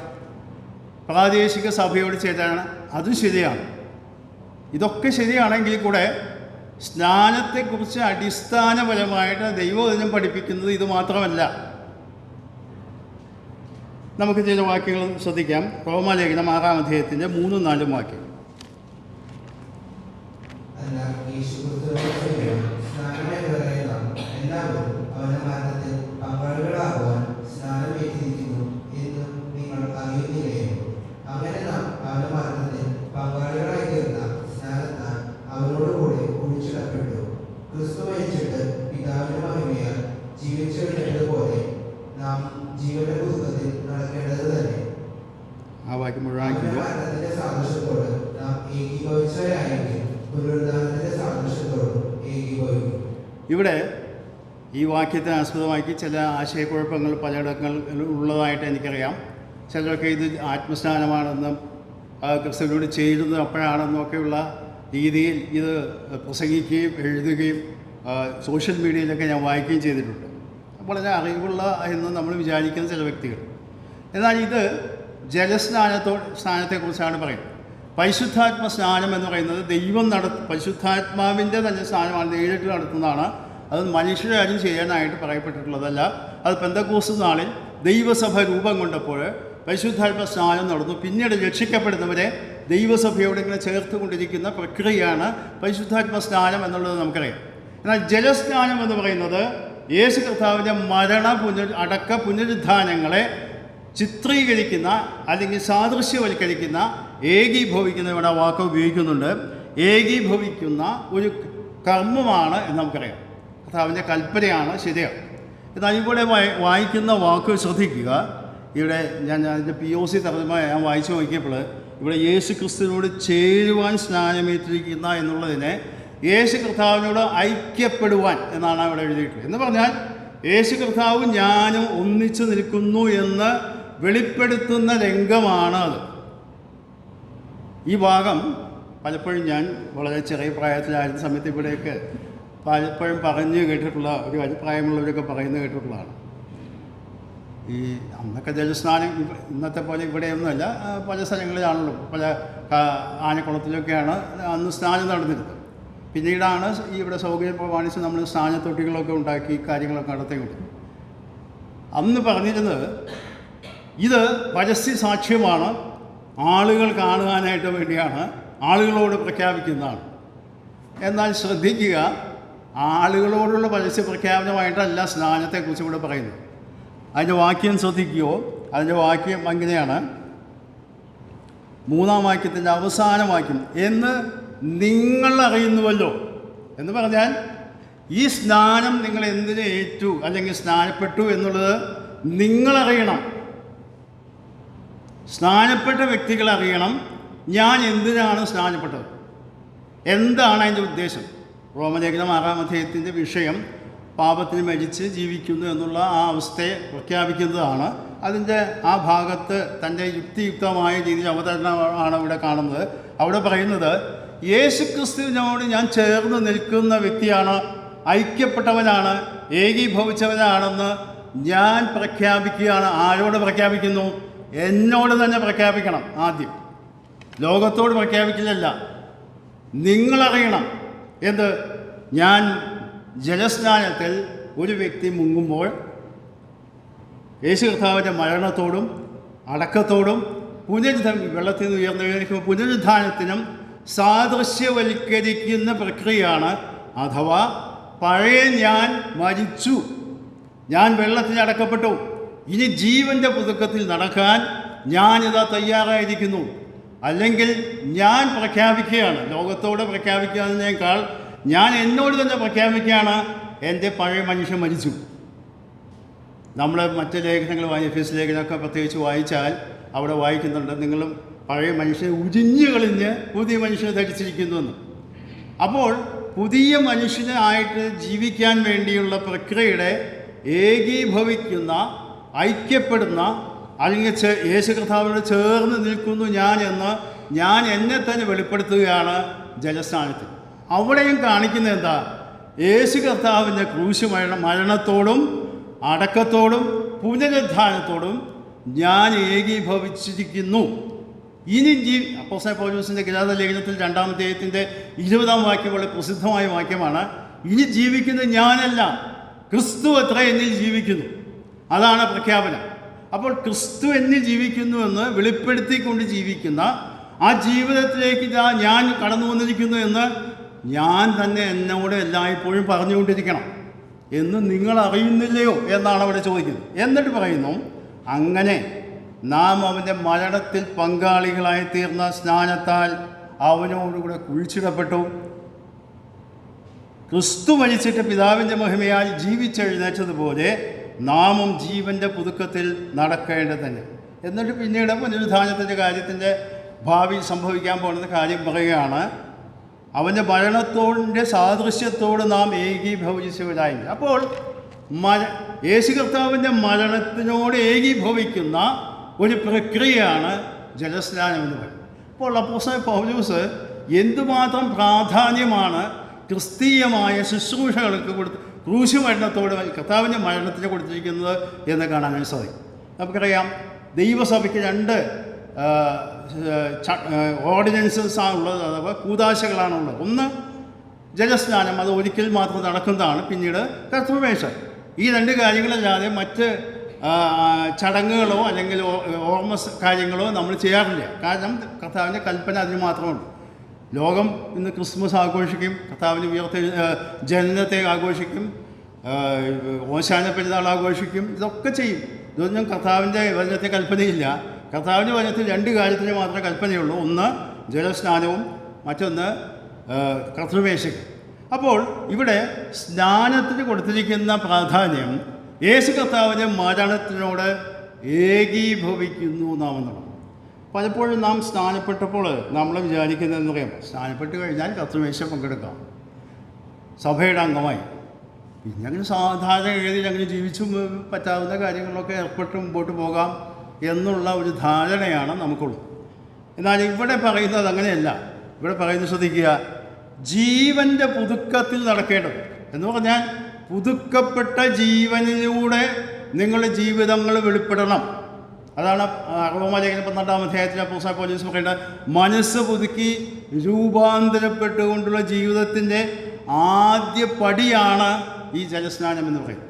പ്രാദേശിക സഭയോട് ചേരാണ്, അതും ശരിയാണ്. ഇതൊക്കെ ശരിയാണെങ്കിൽ കൂടെ സ്നാനത്തെക്കുറിച്ച് അടിസ്ഥാനപരമായിട്ട് ദൈവവചനം പഠിപ്പിക്കുന്നത് ഇത് മാത്രമല്ല. നമുക്ക് ചില വാക്യങ്ങൾ ശ്രദ്ധിക്കാം. റോമാലേഖനം 6-ാം അധ്യായത്തിൻ്റെ 3-4 വാക്യം. ആ വാക്യം മുഴുവനാക്കുമ്പോൾ ഇവിടെ ഈ വാക്യത്തെ ആസ്പദമാക്കി ചില ആശയക്കുഴപ്പങ്ങൾ പലയിടങ്ങളിൽ ഉള്ളതായിട്ട് എനിക്കറിയാം. ചിലരൊക്കെ ഇത് ആത്മസ്നാനമാണെന്നും ക്രിസ്തുവിനോട് ചേരുന്നത് അപ്പോഴാണെന്നും ഒക്കെയുള്ള രീതിയിൽ ഇത് പ്രസംഗിക്കുകയും എഴുതുകയും സോഷ്യൽ മീഡിയയിലൊക്കെ ഞാൻ വായിക്കുകയും ചെയ്തിട്ടുണ്ട്. വളരെ അറിവുള്ള എന്ന് നമ്മൾ വിചാരിക്കുന്ന ചില വ്യക്തികൾ. എന്നാൽ ഇത് സ്നാനത്തെക്കുറിച്ചാണ് പറയുന്നത്. പരിശുദ്ധാത്മ സ്നാനം എന്ന് പറയുന്നത് ദൈവം പരിശുദ്ധാത്മാവിൻ്റെ തന്നെ സ്നാനമാണ്, നേരിട്ട് നടത്തുന്നതാണ്. അത് മനുഷ്യരാരും ചെയ്യാനായിട്ട് പറയപ്പെട്ടിട്ടുള്ളതല്ല. അത് പെന്തക്കോസ്ത് നാളിൽ ദൈവസഭ രൂപം കൊണ്ടപ്പോൾ പരിശുദ്ധാത്മ സ്നാനം നടന്നു. പിന്നീട് രക്ഷിക്കപ്പെടുന്നവരെ ദൈവസഭയോട് ഇങ്ങനെ ചേർത്തുകൊണ്ടിരിക്കുന്ന പ്രക്രിയയാണ് പരിശുദ്ധാത്മ സ്നാനം എന്നുള്ളത് നമുക്കറിയാം. എന്നാൽ ജലസ്നാനം എന്ന് പറയുന്നത് യേശു കർത്താവിൻ്റെ അടക്ക പുനരുദ്ധാനങ്ങളെ ചിത്രീകരിക്കുന്ന അല്ലെങ്കിൽ സാദൃശ്യവൽക്കരിക്കുന്ന, ഏകീഭവിക്കുന്ന ഇവിടെ വാക്ക് ഉപയോഗിക്കുന്നുണ്ട്. ഏകീഭവിക്കുന്ന ഒരു കർമ്മമാണ് എന്ന് നമുക്കറിയാം. കർത്താവിൻ്റെ കൽപ്പനയാണ്, ശരിയാണ്. എന്നാൽ ഇവിടെ വായിക്കുന്ന വാക്ക് ശ്രദ്ധിക്കുക. ഇവിടെ ഞാൻ അതിൻ്റെ POC തർജ്ജമ ഞാൻ വായിച്ചു നോക്കിയപ്പോൾ ഇവിടെ യേശു ക്രിസ്തുവിനോട് ചേരുവാൻ സ്നാനമേറ്റിരിക്കുന്ന എന്നുള്ളതിനെ യേശു കർത്താവിനോട് ഐക്യപ്പെടുവാൻ എന്നാണ് അവിടെ എഴുതിയിട്ടുള്ളത്. എന്ന് പറഞ്ഞാൽ യേശു കർത്താവ് ഞാനും ഒന്നിച്ചു നിൽക്കുന്നു എന്ന് വെളിപ്പെടുത്തുന്ന രംഗമാണ് അത്. ഈ ഭാഗം പലപ്പോഴും ഞാൻ വളരെ ചെറിയ പ്രായത്തിലായിരുന്ന സമയത്ത് ഇവിടെയൊക്കെ പലപ്പോഴും പറഞ്ഞു കേട്ടിട്ടുള്ള ഒരു അഭിപ്രായമുള്ളവരൊക്കെ പറയുന്നത് കേട്ടിട്ടുള്ളതാണ്. ഈ അന്നൊക്കെ ജലസ്നാനം ഇന്നത്തെ പോലെ ഇവിടെയൊന്നുമല്ല, പല സ്ഥലങ്ങളിലാണല്ലോ, പല ആനക്കുളത്തിലൊക്കെയാണ് അന്ന് സ്നാനം നടന്നിരുന്നത്. പിന്നീടാണ് ഈ ഇവിടെ സൗകര്യം പ്രമാണിച്ച് നമ്മൾ സ്നാനത്തൊട്ടികളൊക്കെ ഉണ്ടാക്കി കാര്യങ്ങളൊക്കെ നടത്തിയുണ്ട്. അന്ന് പറഞ്ഞിരുന്നത് ഇത് പരസ്യ സാക്ഷ്യമാണ്, ആളുകൾ കാണുവാനായിട്ട് വേണ്ടിയാണ്, ആളുകളോട് പ്രഖ്യാപിക്കുന്നതാണ്. എന്നാൽ ശ്രദ്ധിക്കുക, ആളുകളോടുള്ള പരസ്യ പ്രഖ്യാപനമായിട്ടല്ല സ്നാനത്തെക്കുറിച്ച് ഇവിടെ പറയുന്നത്. അതിൻ്റെ വാക്യം ശ്രദ്ധിക്കുകയോ, അതിൻ്റെ വാക്യം അങ്ങനെയാണ്, 3-ാം വാക്യത്തിൻ്റെ അവസാന വാക്യം, എന്ന് നിങ്ങൾ അറിയുന്നുവല്ലോ. എന്ന് പറഞ്ഞാൽ ഈ സ്നാനം നിങ്ങൾ എന്തിനു ഏറ്റു അല്ലെങ്കിൽ സ്നാനപ്പെട്ടു എന്നുള്ളത് നിങ്ങളറിയണം. സ്നാനപ്പെട്ട വ്യക്തികൾ അറിയണം ഞാൻ എന്തിനാണ് സ്നാനപ്പെട്ടത്, എന്താണ് അതിൻ്റെ ഉദ്ദേശം. റോമലേഖനം 6-ാം അധ്യായത്തിൻ്റെ വിഷയം പാപത്തിന് മരിച്ച് ജീവിക്കുന്നു എന്നുള്ള ആ അവസ്ഥയെ പ്രഖ്യാപിക്കുന്നതാണ്. അതിൻ്റെ ആ ഭാഗത്ത് തൻ്റെ യുക്തിയുക്തമായ രീതിയിൽ അവതരണമാണ് ഇവിടെ കാണുന്നത്. അവിടെ പറയുന്നത് യേശുക്രിസ്തുവിനോട് ഞാൻ ചേർന്ന് നിൽക്കുന്ന വ്യക്തിയാണ്, ഐക്യപ്പെട്ടവനാണ്, ഏകീഭവിച്ചവനാണെന്ന് ഞാൻ പ്രഖ്യാപിക്കുകയാണ്. ആരോട് പ്രഖ്യാപിക്കുന്നു? എന്നോട് തന്നെ പ്രഖ്യാപിക്കണം. ആദ്യം ലോകത്തോട് പ്രഖ്യാപിക്കില്ലല്ല, നിങ്ങളറിയണം. എന്ത്? ഞാൻ ജലസ്നാനത്തിൽ ഒരു വ്യക്തി മുങ്ങുമ്പോൾ യേശു കർത്താവിൻ്റെ മരണത്തോടും അടക്കത്തോടും വെള്ളത്തിൽ നിന്ന് ഉയർന്നെഴുന്നേൽക്കുമ്പോൾ പുനരുദ്ധാനത്തിനും സാദൃശ്യവൽക്കരിക്കുന്ന പ്രക്രിയയാണ്. അഥവാ പഴയ ഞാൻ മരിച്ചു, ഞാൻ വെള്ളത്തിൽ അടക്കപ്പെട്ടു, ഇനി ജീവൻ്റെ പുതുക്കത്തിൽ നടക്കാൻ ഞാനിതാ തയ്യാറായിരിക്കുന്നു. അല്ലെങ്കിൽ ഞാൻ പ്രഖ്യാപിക്കുകയാണ്, ലോകത്തോട് പ്രഖ്യാപിക്കുന്നതിനേക്കാൾ ഞാൻ എന്നോട് തന്നെ പ്രഖ്യാപിക്കുകയാണ്, എൻ്റെ പഴയ മനുഷ്യൻ മരിച്ചു. നമ്മൾ മറ്റ് ലേഖനങ്ങൾ എഫേസ്യ ലേഖനമൊക്കെ പ്രത്യേകിച്ച് വായിച്ചാൽ അവിടെ വായിക്കുന്നുണ്ട്, നിങ്ങളും പഴയ മനുഷ്യനെ ഉരിഞ്ഞു കളിഞ്ഞ് പുതിയ മനുഷ്യനെ ധരിച്ചിരിക്കുന്നുവെന്ന്. അപ്പോൾ പുതിയ മനുഷ്യനായിട്ട് ജീവിക്കാൻ വേണ്ടിയുള്ള പ്രക്രിയയുടെ ഏകീഭവിക്കുന്ന, ഐക്യപ്പെടുന്ന, അല്ലെങ്കിൽ യേശു കർത്താവിനോട് ചേർന്ന് നിൽക്കുന്നു ഞാൻ എന്നെ തന്നെ വെളിപ്പെടുത്തുകയാണ് ജലസ്നാനത്തിൽ. അവിടെയും കാണിക്കുന്നത് എന്താ? യേശു കർത്താവിൻ്റെ ക്രൂശ് മരണത്തോടും അടക്കത്തോടും പുനരുദ്ധാനത്തോടും ഞാൻ ഏകീഭവിച്ചിരിക്കുന്നു. ഇനി അപ്പോസ്തലൻ പൗലോസിൻ്റെ ഗലാത്യ ലേഖനത്തിൽ 2-ാം അധ്യായത്തിൻ്റെ 20-ാം വാക്യം വളരെ പ്രസിദ്ധമായ വാക്യമാണ്. ഇനി ജീവിക്കുന്നത് ഞാനല്ല, ക്രിസ്തു അത്ര എന്നിൽ ജീവിക്കുന്നു. അതാണ് പ്രഖ്യാപനം. അപ്പോൾ ക്രിസ്തു എന്നിൽ ജീവിക്കുന്നുവെന്ന് വെളിപ്പെടുത്തിക്കൊണ്ട് ജീവിക്കുന്ന ആ ജീവിതത്തിലേക്ക് ഞാൻ കടന്നു വന്നിരിക്കുന്നു എന്ന് ഞാൻ തന്നെ എന്നോട് എല്ലായ്പ്പോഴും പറഞ്ഞുകൊണ്ടിരിക്കണം എന്ന് നിങ്ങൾ അറിയുന്നില്ലയോ എന്നാണ് അവിടെ ചോദിക്കുന്നത്. എന്നിട്ട് പറയുന്നു, അങ്ങനെ നാം അവൻ്റെ മരണത്തിൽ പങ്കാളികളായി തീർന്ന സ്നാനത്താൽ അവനോടുകൂടെ കുഴിച്ചിടപ്പെട്ടു. ക്രിസ്തു മരിച്ചിട്ട് പിതാവിൻ്റെ മഹിമയാൽ ജീവിച്ചെഴുന്നേറ്റതുപോലെ നാമും ജീവൻ്റെ പുതുക്കത്തിൽ നടക്കേണ്ടത് തന്നെ. എന്നിട്ട് പിന്നീട് പുനരുദ്ധാനത്തിൻ്റെ കാര്യത്തിൻ്റെ ഭാവി സംഭവിക്കാൻ പോകുന്ന കാര്യം പറയുകയാണ്, അവൻ്റെ മരണത്തോടിൻ്റെ സാദൃശ്യത്തോട് നാം ഏകീഭവിച്ചവരായി. അപ്പോൾ യേശു കർത്താവിൻ്റെ മരണത്തിനോട് ഏകീഭവിക്കുന്ന ഒരു പ്രക്രിയയാണ് ജലസ്നാനം എന്ന് പറയുന്നത്. അപ്പോൾ അപ്പോസ്തലൻ പൗലോസ് എന്തുമാത്രം പ്രാധാന്യമാണ് ക്രിസ്തീയമായ ശുശ്രൂഷകൾക്ക് ക്രൂശ് മരണത്തോട് കർത്താവിൻ്റെ മരണത്തിന് കൊടുത്തിരിക്കുന്നത് എന്ന് കാണാനായി സാധിക്കും. നമുക്കറിയാം, ദൈവസഭയ്ക്ക് 2 ഓർഡിനൻസസ് ആണുള്ളത്, അഥവാ കൂദാശകളാണുള്ളത്. ഒന്ന് ജലസ്നാനം, അത് ഒരിക്കൽ മാത്രം നടക്കുന്നതാണ്. പിന്നീട് കർത്തൃമേശം. ഈ 2 കാര്യങ്ങളല്ലാതെ മറ്റ് ചടങ്ങുകളോ അല്ലെങ്കിൽ ഓർമ്മ കാര്യങ്ങളോ നമ്മൾ ചെയ്യാറില്ല. കാരണം കർത്താവിൻ്റെ കൽപ്പന അതിന് മാത്രമുണ്ട്. ലോകം ഇന്ന് ക്രിസ്മസ് ആഘോഷിക്കും, കർത്താവിൻ്റെ ജനനത്തെ ആഘോഷിക്കും, ഓശാന പെരുന്നാൾ ആഘോഷിക്കും, ഇതൊക്കെ ചെയ്യും. ഇതൊന്നും കർത്താവിൻ്റെ വചനത്തെ കൽപ്പനയില്ല. കർത്താവിൻ്റെ വചനത്തിൽ 2 കാര്യത്തിന് മാത്രമേ കൽപ്പനയുള്ളൂ. ഒന്ന് ജലസ്നാനവും മറ്റൊന്ന് കർത്തൃമേശയും. അപ്പോൾ ഇവിടെ സ്നാനത്തിന് കൊടുത്തിരിക്കുന്ന പ്രാധാന്യം യേശു കർത്താവിൻ്റെ മരണത്തിനോട് ഏകീഭവിക്കുന്നു നാമെന്നുള്ളത്. പലപ്പോഴും നാം സ്നാനപ്പെട്ടപ്പോൾ നമ്മൾ വിചാരിക്കുന്നതെന്ന് പറയാം, സ്നാനപ്പെട്ട് കഴിഞ്ഞാൽ കർത്തൃമേശ പങ്കെടുക്കാം, സഭയുടെ അംഗമായി, പിന്നെ അങ്ങനെ സാധാരണ രീതിയിൽ അങ്ങനെ ജീവിച്ചു പറ്റാവുന്ന കാര്യങ്ങളിലൊക്കെ ഏർപ്പെട്ട് മുമ്പോട്ട് പോകാം എന്നുള്ള ഒരു ധാരണയാണ് നമുക്കുള്ളത്. എന്നാൽ ഇവിടെ പറയുന്നത് അങ്ങനെയല്ല. ഇവിടെ പറയുന്നത് ശ്രദ്ധിക്കുക, ജീവൻ്റെ പുതുക്കത്തിൽ നടക്കേണ്ടത് എന്ന് പറഞ്ഞാൽ പുതുക്കപ്പെട്ട ജീവനിലൂടെ നിങ്ങളുടെ ജീവിതങ്ങൾ വെളിപ്പെടണം. അതാണ് റോമാലേഖനം 12-ാം അധ്യായത്തിൽ അപ്പോസ്തലൻ പൗലോസ് പറയേണ്ടത്, മനസ്സ് പുതുക്കി രൂപാന്തരപ്പെട്ടുകൊണ്ടുള്ള ജീവിതത്തിൻ്റെ ആദ്യ പടിയാണ് ഈ ജലസ്നാനം എന്ന് പറയുന്നത്.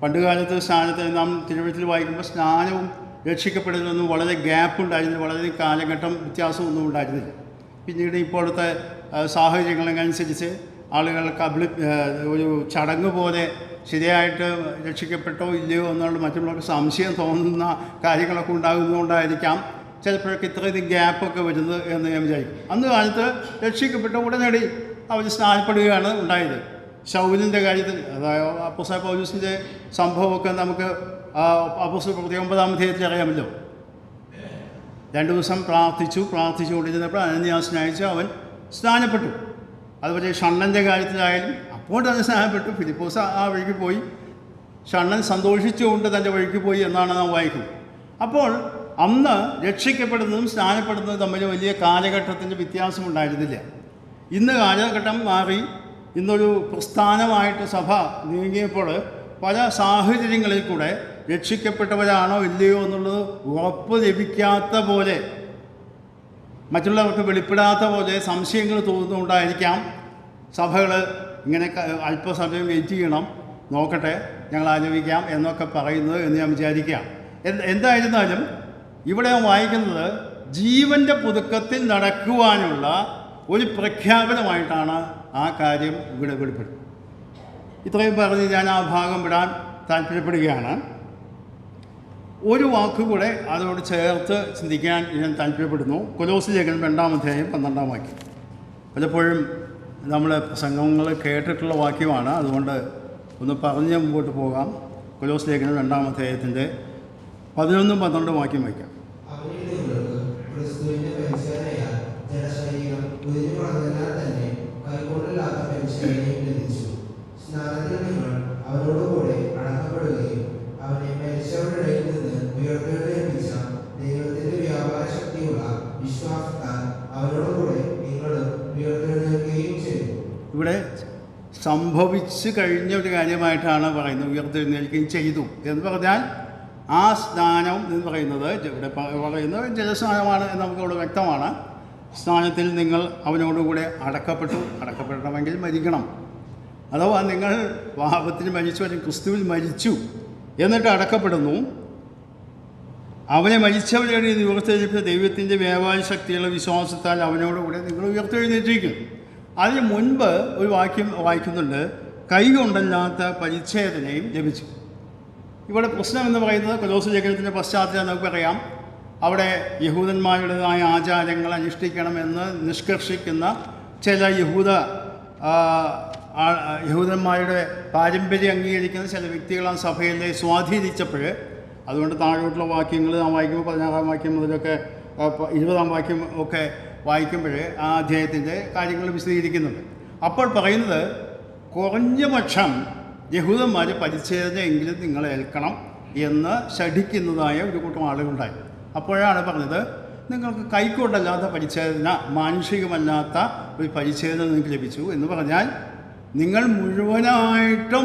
പണ്ടുകാലത്ത് സ്നാനത്തിൽ നാം തിരുവഴുത്തിൽ വായിക്കുമ്പോൾ സ്നാനവും രക്ഷിക്കപ്പെടുന്നതൊന്നും വളരെ ഗ്യാപ്പ് ഉണ്ടായിരുന്നില്ല, വളരെ കാലഘട്ടം വ്യത്യാസമൊന്നും ഉണ്ടായിരുന്നില്ല. പിന്നീട് ഇപ്പോഴത്തെ സാഹചര്യങ്ങളനുസരിച്ച് ആളുകൾക്ക് ഒരു ചടങ്ങ് പോലെ ശരിയായിട്ട് രക്ഷിക്കപ്പെട്ടോ ഇല്ലയോ എന്നുള്ള മറ്റുള്ളവർക്ക് സംശയം തോന്നുന്ന കാര്യങ്ങളൊക്കെ ഉണ്ടാകുന്നതുകൊണ്ടായിരിക്കാം ചിലപ്പോഴൊക്കെ ഇത്രയധികം ഗ്യാപ്പൊക്കെ വരുന്നത് എന്ന് ഞാൻ വിചാരിക്കും. അന്ന് കാലത്ത് രക്ഷിക്കപ്പെട്ട ഉടനടി അവർ സ്നാനപ്പെടുകയാണ് ഉണ്ടായത്. ശൗലിൻ്റെ കാര്യത്തിൽ, അതായത് അപ്പോസ്തലൻ പൗലോസിൻ്റെ സംഭവമൊക്കെ നമുക്ക് അപ്പോസ്തല പ്രവൃത്തി 9-ാം അധ്യായത്തിൽ അറിയാമല്ലോ. 2 ദിവസം പ്രാർത്ഥിച്ചുകൊണ്ടിരുന്നപ്പോൾ അനന്യാസിനെ അയച്ച് അവൻ സ്നാനപ്പെട്ടു. അതുപോലെ ഷണ്ണൻ്റെ കാര്യത്തിലായാലും അപ്പോൾ തന്നെ സ്നാനപ്പെട്ടു. ഫിലിപ്പോസ് ആ വഴിക്ക് പോയി, ഷണ്ണൻ സന്തോഷിച്ചുകൊണ്ട് തൻ്റെ വഴിക്ക് പോയി എന്നാണ് നാം വായിക്കുന്നത്. അപ്പോൾ അന്ന് രക്ഷിക്കപ്പെടുന്നതും സ്നാനപ്പെടുന്നതും തമ്മിൽ വലിയ കാലഘട്ടത്തിൻ്റെ വ്യത്യാസമുണ്ടായിരുന്നില്ല. ഇന്ന് കാലഘട്ടം മാറി, ഇന്നൊരു പ്രസ്ഥാനമായിട്ട് സഭ നീങ്ങിയപ്പോൾ പല സാഹചര്യങ്ങളിൽ കൂടെ രക്ഷിക്കപ്പെട്ടവരാണോ ഇല്ലയോ എന്നുള്ളത് ഉറപ്പ് ലഭിക്കാത്ത പോലെ, മറ്റുള്ളവർക്ക് വെളിപ്പെടാത്ത പോലെ സംശയങ്ങൾ തോന്നുന്നുകൊണ്ടായിരിക്കാം സഭകൾ ഇങ്ങനെ അല്പസമയം വെയിറ്റ് ചെയ്യണം, നോക്കട്ടെ, ഞങ്ങൾ ആലോചിക്കാം എന്നൊക്കെ പറയുന്നത് എന്ന് ഞാൻ വിചാരിക്കാം. എന്തായിരുന്നാലും ഇവിടെ വായിക്കുന്നത് ജീവൻ്റെ പുതുക്കത്തിൽ നടക്കുവാനുള്ള ഒരു പ്രഖ്യാപനമായിട്ടാണ് ആ കാര്യം ഇവിടെ വെളിപ്പെടുന്നത്. ഇത്രയും പറഞ്ഞ് ഞാൻ ആ ഭാഗം വിടാൻ താല്പര്യപ്പെടുകയാണ്. ഒരു വാക്കുകൂടെ അതോട് ചേർത്ത് ചിന്തിക്കാൻ ഞാൻ താല്പര്യപ്പെടുന്നു. കൊലോസ്യ ലേഖനം 2-ാം അധ്യായം 12-ാം വാക്യം. പലപ്പോഴും നമ്മൾ പ്രസംഗങ്ങൾ കേട്ടിട്ടുള്ള വാക്യമാണ്, അതുകൊണ്ട് ഒന്ന് പറഞ്ഞ് മുമ്പോട്ട് പോകാം. കൊലോസ്യ ലേഖനം 2-ാം അധ്യായത്തിൻ്റെ 11-12 വാക്യം വായിക്കാം. അവനോടുകൂടെ അടക്കപ്പെടുകയും അവനെ മരിച്ചവരുടെ ഇടയിൽ നിന്ന് ഉയർത്തെഴുന്നേൽപ്പിച്ച ദൈവത്തിന്റെ വ്യാപാര ശക്തിയുള്ള വിശ്വാസത്താൽ അവനോടുകൂടെ നിങ്ങളും ഉയർത്തെഴുന്നേൽക്കുകയും ചെയ്തു. ഇവിടെ സംഭവിച്ചു കഴിഞ്ഞ ഒരു കാര്യമായിട്ടാണ് പറയുന്നത്, ഉയർത്തെഴുന്നേൽക്കുകയും ചെയ്തു എന്ന് പറഞ്ഞാൽ ആ സ്നാനം എന്ന് പറയുന്നത് ഇവിടെ പറയുന്നത് ജലസ്നാനമാണ് എന്ന് നമുക്കിവിടെ വ്യക്തമാണ്. സ്നാനത്തിൽ നിങ്ങൾ അവനോടുകൂടെ അടക്കപ്പെടണമെങ്കിൽ മരിക്കണം. അഥവാ നിങ്ങൾ പാപത്തിന് മരിച്ചു, അല്ലെങ്കിൽ ക്രിസ്തുവിൽ മരിച്ചു എന്നിട്ട് അടക്കപ്പെടുന്നു. അവനെ മരിച്ചവരുടെ ഉയർത്തെഴുന്നേൽപ്പിച്ച ദൈവത്തിൻ്റെ വ്യാപാര ശക്തിയുള്ള വിശ്വാസത്താൽ അവനോടുകൂടെ നിങ്ങൾ ഉയർത്തെഴുന്നേറ്റിരിക്കും. അതിന് മുൻപ് ഒരു വാക്യം വായിക്കുന്നുണ്ട്, കൈകൊണ്ടല്ലാത്ത പരിച്ഛേദനയും ലഭിച്ചു. ഇവിടെ പ്രശ്നം എന്ന് പറയുന്നത് കൊലോസ്യ ലേഖനത്തിൻ്റെ പശ്ചാത്തലം നമുക്കറിയാം. അവിടെ യഹൂദന്മാരുടേതായ ആചാരങ്ങൾ അനുഷ്ഠിക്കണമെന്ന് നിഷ്കർഷിക്കുന്ന ചില യഹൂദന്മാരുടെ പാരമ്പര്യം അംഗീകരിക്കുന്ന ചില വ്യക്തികളാണ് സഭയിലെ സ്വാധീനിച്ചപ്പോൾ, അതുകൊണ്ട് താഴോട്ടുള്ള വാക്യങ്ങൾ നാം വായിക്കുമ്പോൾ 16-ാം വാക്യം മുതലൊക്കെ 20-ാം വാക്യം ഒക്കെ വായിക്കുമ്പോൾ ആ അധ്യായത്തിൻ്റെ കാര്യങ്ങൾ വിശദീകരിക്കുന്നുണ്ട്. അപ്പോൾ പറയുന്നത് കുറഞ്ഞ പക്ഷം യഹൂദന്മാർ പരിച്ഛേദനയെങ്കിലും നിങ്ങൾ ഏൽക്കണം എന്ന് ശഠിക്കുന്നതായ ഒരു കൂട്ടം ആളുകളുണ്ടായി. അപ്പോഴാണ് പറഞ്ഞത്, നിങ്ങൾക്ക് കൈക്കൊണ്ടല്ലാത്ത പരിച്ഛേദന, മാനുഷികമല്ലാത്ത ഒരു പരിച്ഛേദന നിങ്ങൾക്ക് ലഭിച്ചു എന്ന് പറഞ്ഞാൽ നിങ്ങൾ മുഴുവനായിട്ടും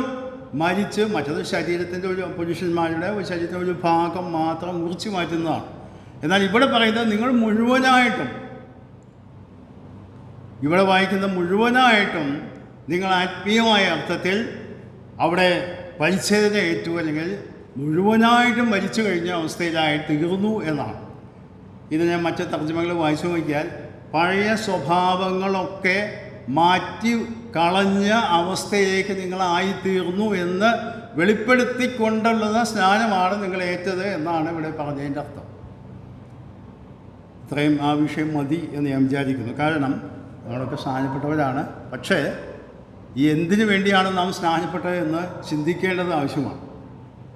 മരിച്ച്, മറ്റത് ശരീരത്തിൻ്റെ പുരുഷന്മാരുടെ ശരീരത്തിൻ്റെ ഒരു ഭാഗം മാത്രം മുറിച്ച് മാറ്റുന്നതാണ്. എന്നാൽ ഇവിടെ പറയുന്നത് നിങ്ങൾ മുഴുവനായിട്ടും, ഇവിടെ വായിക്കുന്ന മുഴുവനായിട്ടും നിങ്ങൾ ആത്മീയമായ അർത്ഥത്തിൽ അവിടെ പരിച്ഛേദന ഏറ്റു, അല്ലെങ്കിൽ മുഴുവനായിട്ടും മരിച്ചു കഴിഞ്ഞ അവസ്ഥയിലായി തീർന്നു എന്നാണ്. ഇതിനെ മറ്റ് തർജ്ജമകൾ വായിച്ചു നോക്കിയാൽ പഴയ സ്വഭാവങ്ങളൊക്കെ മാറ്റി കളഞ്ഞ അവസ്ഥയിലേക്ക് നിങ്ങളായിത്തീർന്നു എന്ന് വെളിപ്പെടുത്തിക്കൊണ്ടുള്ള സ്നാനമാണ് നിങ്ങൾ ഏറ്റത് എന്നാണ് ഇവിടെ പറഞ്ഞതിൻ്റെ അർത്ഥം. ഇത്രയും ആ വിഷയം മതി എന്ന് ഞാൻ വിചാരിക്കുന്നു. കാരണം നമ്മളൊക്കെ സ്നാനപ്പെട്ടവരാണ്. പക്ഷേ എന്തിനു വേണ്ടിയാണ് നാം സ്നാനപ്പെട്ടത് എന്ന് ചിന്തിക്കേണ്ടത് ആവശ്യമാണ്.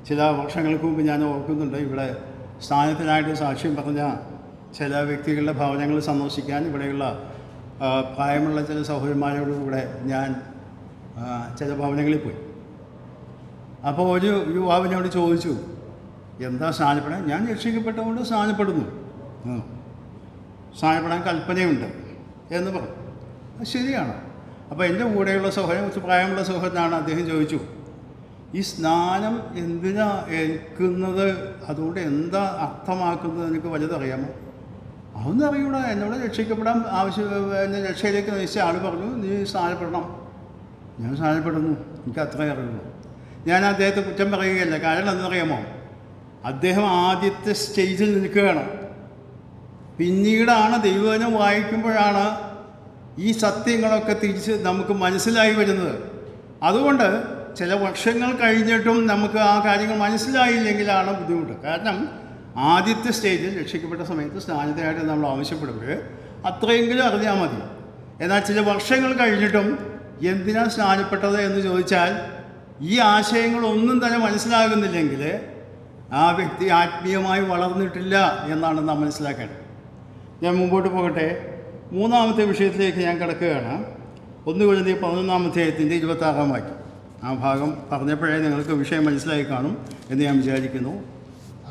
ചില വർഷങ്ങൾക്ക് മുമ്പ് ഞാൻ ഓർക്കുന്നുണ്ട്, ഇവിടെ സ്നാനത്തിനായിട്ട് സാക്ഷ്യം പറഞ്ഞ ചില വ്യക്തികളുടെ ഭവനങ്ങൾ സന്ദർശിക്കാൻ ഇവിടെയുള്ള പ്രായമുള്ള ചില സഹോദരന്മാരോടുകൂടെ ഞാൻ ചില ഭവനങ്ങളിൽ പോയി. അപ്പോൾ ഒരു യുവാവിനോട് ചോദിച്ചു, എന്താ സ്നാനപ്പെടാൻ? ഞാൻ രക്ഷിക്കപ്പെട്ടതുകൊണ്ട് സ്നാനപ്പെടുന്നു, സ്നാനപ്പെടാൻ കൽപ്പനയുണ്ട് എന്ന് പറഞ്ഞു. അത് ശരിയാണ്. അപ്പോൾ എൻ്റെ കൂടെയുള്ള സഹോദരൻ, കുറച്ച് പ്രായമുള്ള സഹോദരനാണ്, അദ്ദേഹം ചോദിച്ചു, ഈ സ്നാനം എന്തിനാ ഏൽക്കുന്നത്, അതുകൊണ്ട് എന്താ അർത്ഥമാക്കുന്നത് എനിക്ക് വലുതറിയാമോ? അതൊന്നും അറിയൂടാ, എന്നോട് രക്ഷിക്കപ്പെടാൻ എന്നെ രക്ഷയിലേക്ക് നയിച്ച ആൾ പറഞ്ഞു, നീ സ്നാനപ്പെടണം. ഞാൻ സ്നാനപ്പെടുന്നു, എനിക്ക് അത്രേ അറിയുള്ളൂ. ഞാൻ അദ്ദേഹത്തെ കുറ്റം പറയുകയല്ല. കാരണം എന്തെന്നറിയാമോ, അദ്ദേഹം ആദ്യത്തെ സ്റ്റേജിൽ നിൽക്കുകയാണ്. പിന്നീടാണ് ദൈവവചനം വായിക്കുമ്പോഴാണ് ഈ സത്യങ്ങളൊക്കെ തിരിച്ച് നമുക്ക് മനസ്സിലായി വരുന്നത്. അതുകൊണ്ട് ചില വർഷങ്ങൾ കഴിഞ്ഞിട്ടും നമുക്ക് ആ കാര്യങ്ങൾ മനസ്സിലായില്ലെങ്കിലാണ് ബുദ്ധിമുട്ട്. കാരണം ആദ്യത്തെ സ്റ്റേജിൽ രക്ഷിക്കപ്പെട്ട സമയത്ത് സ്നാനത്തിനായിട്ട് നമ്മൾ ആവശ്യപ്പെടുമ്പോൾ അത്രയെങ്കിലും അറിഞ്ഞാൽ മതി. എന്നാൽ ചില വർഷങ്ങൾ കഴിഞ്ഞിട്ടും എന്തിനാ സ്നാനപ്പെട്ടത് എന്ന് ചോദിച്ചാൽ ഈ ആശയങ്ങളൊന്നും തന്നെ മനസ്സിലാകുന്നില്ലെങ്കിൽ ആ വ്യക്തി ആത്മീയമായി വളർന്നിട്ടില്ല എന്നാണ് നാം മനസ്സിലാക്കേണ്ടത്. ഞാൻ മുമ്പോട്ട് പോകട്ടെ. മൂന്നാമത്തെ വിഷയത്തിലേക്ക് ഞാൻ കിടക്കുകയാണ്. 1 കൊരിന്ത്യർ 11-ാം അധ്യായത്തിൻ്റെ 26-ാം വാക്യം. ആ ഭാഗം പറഞ്ഞപ്പോഴേ നിങ്ങൾക്ക് വിഷയം മനസ്സിലായി കാണും എന്ന് ഞാൻ വിചാരിക്കുന്നു.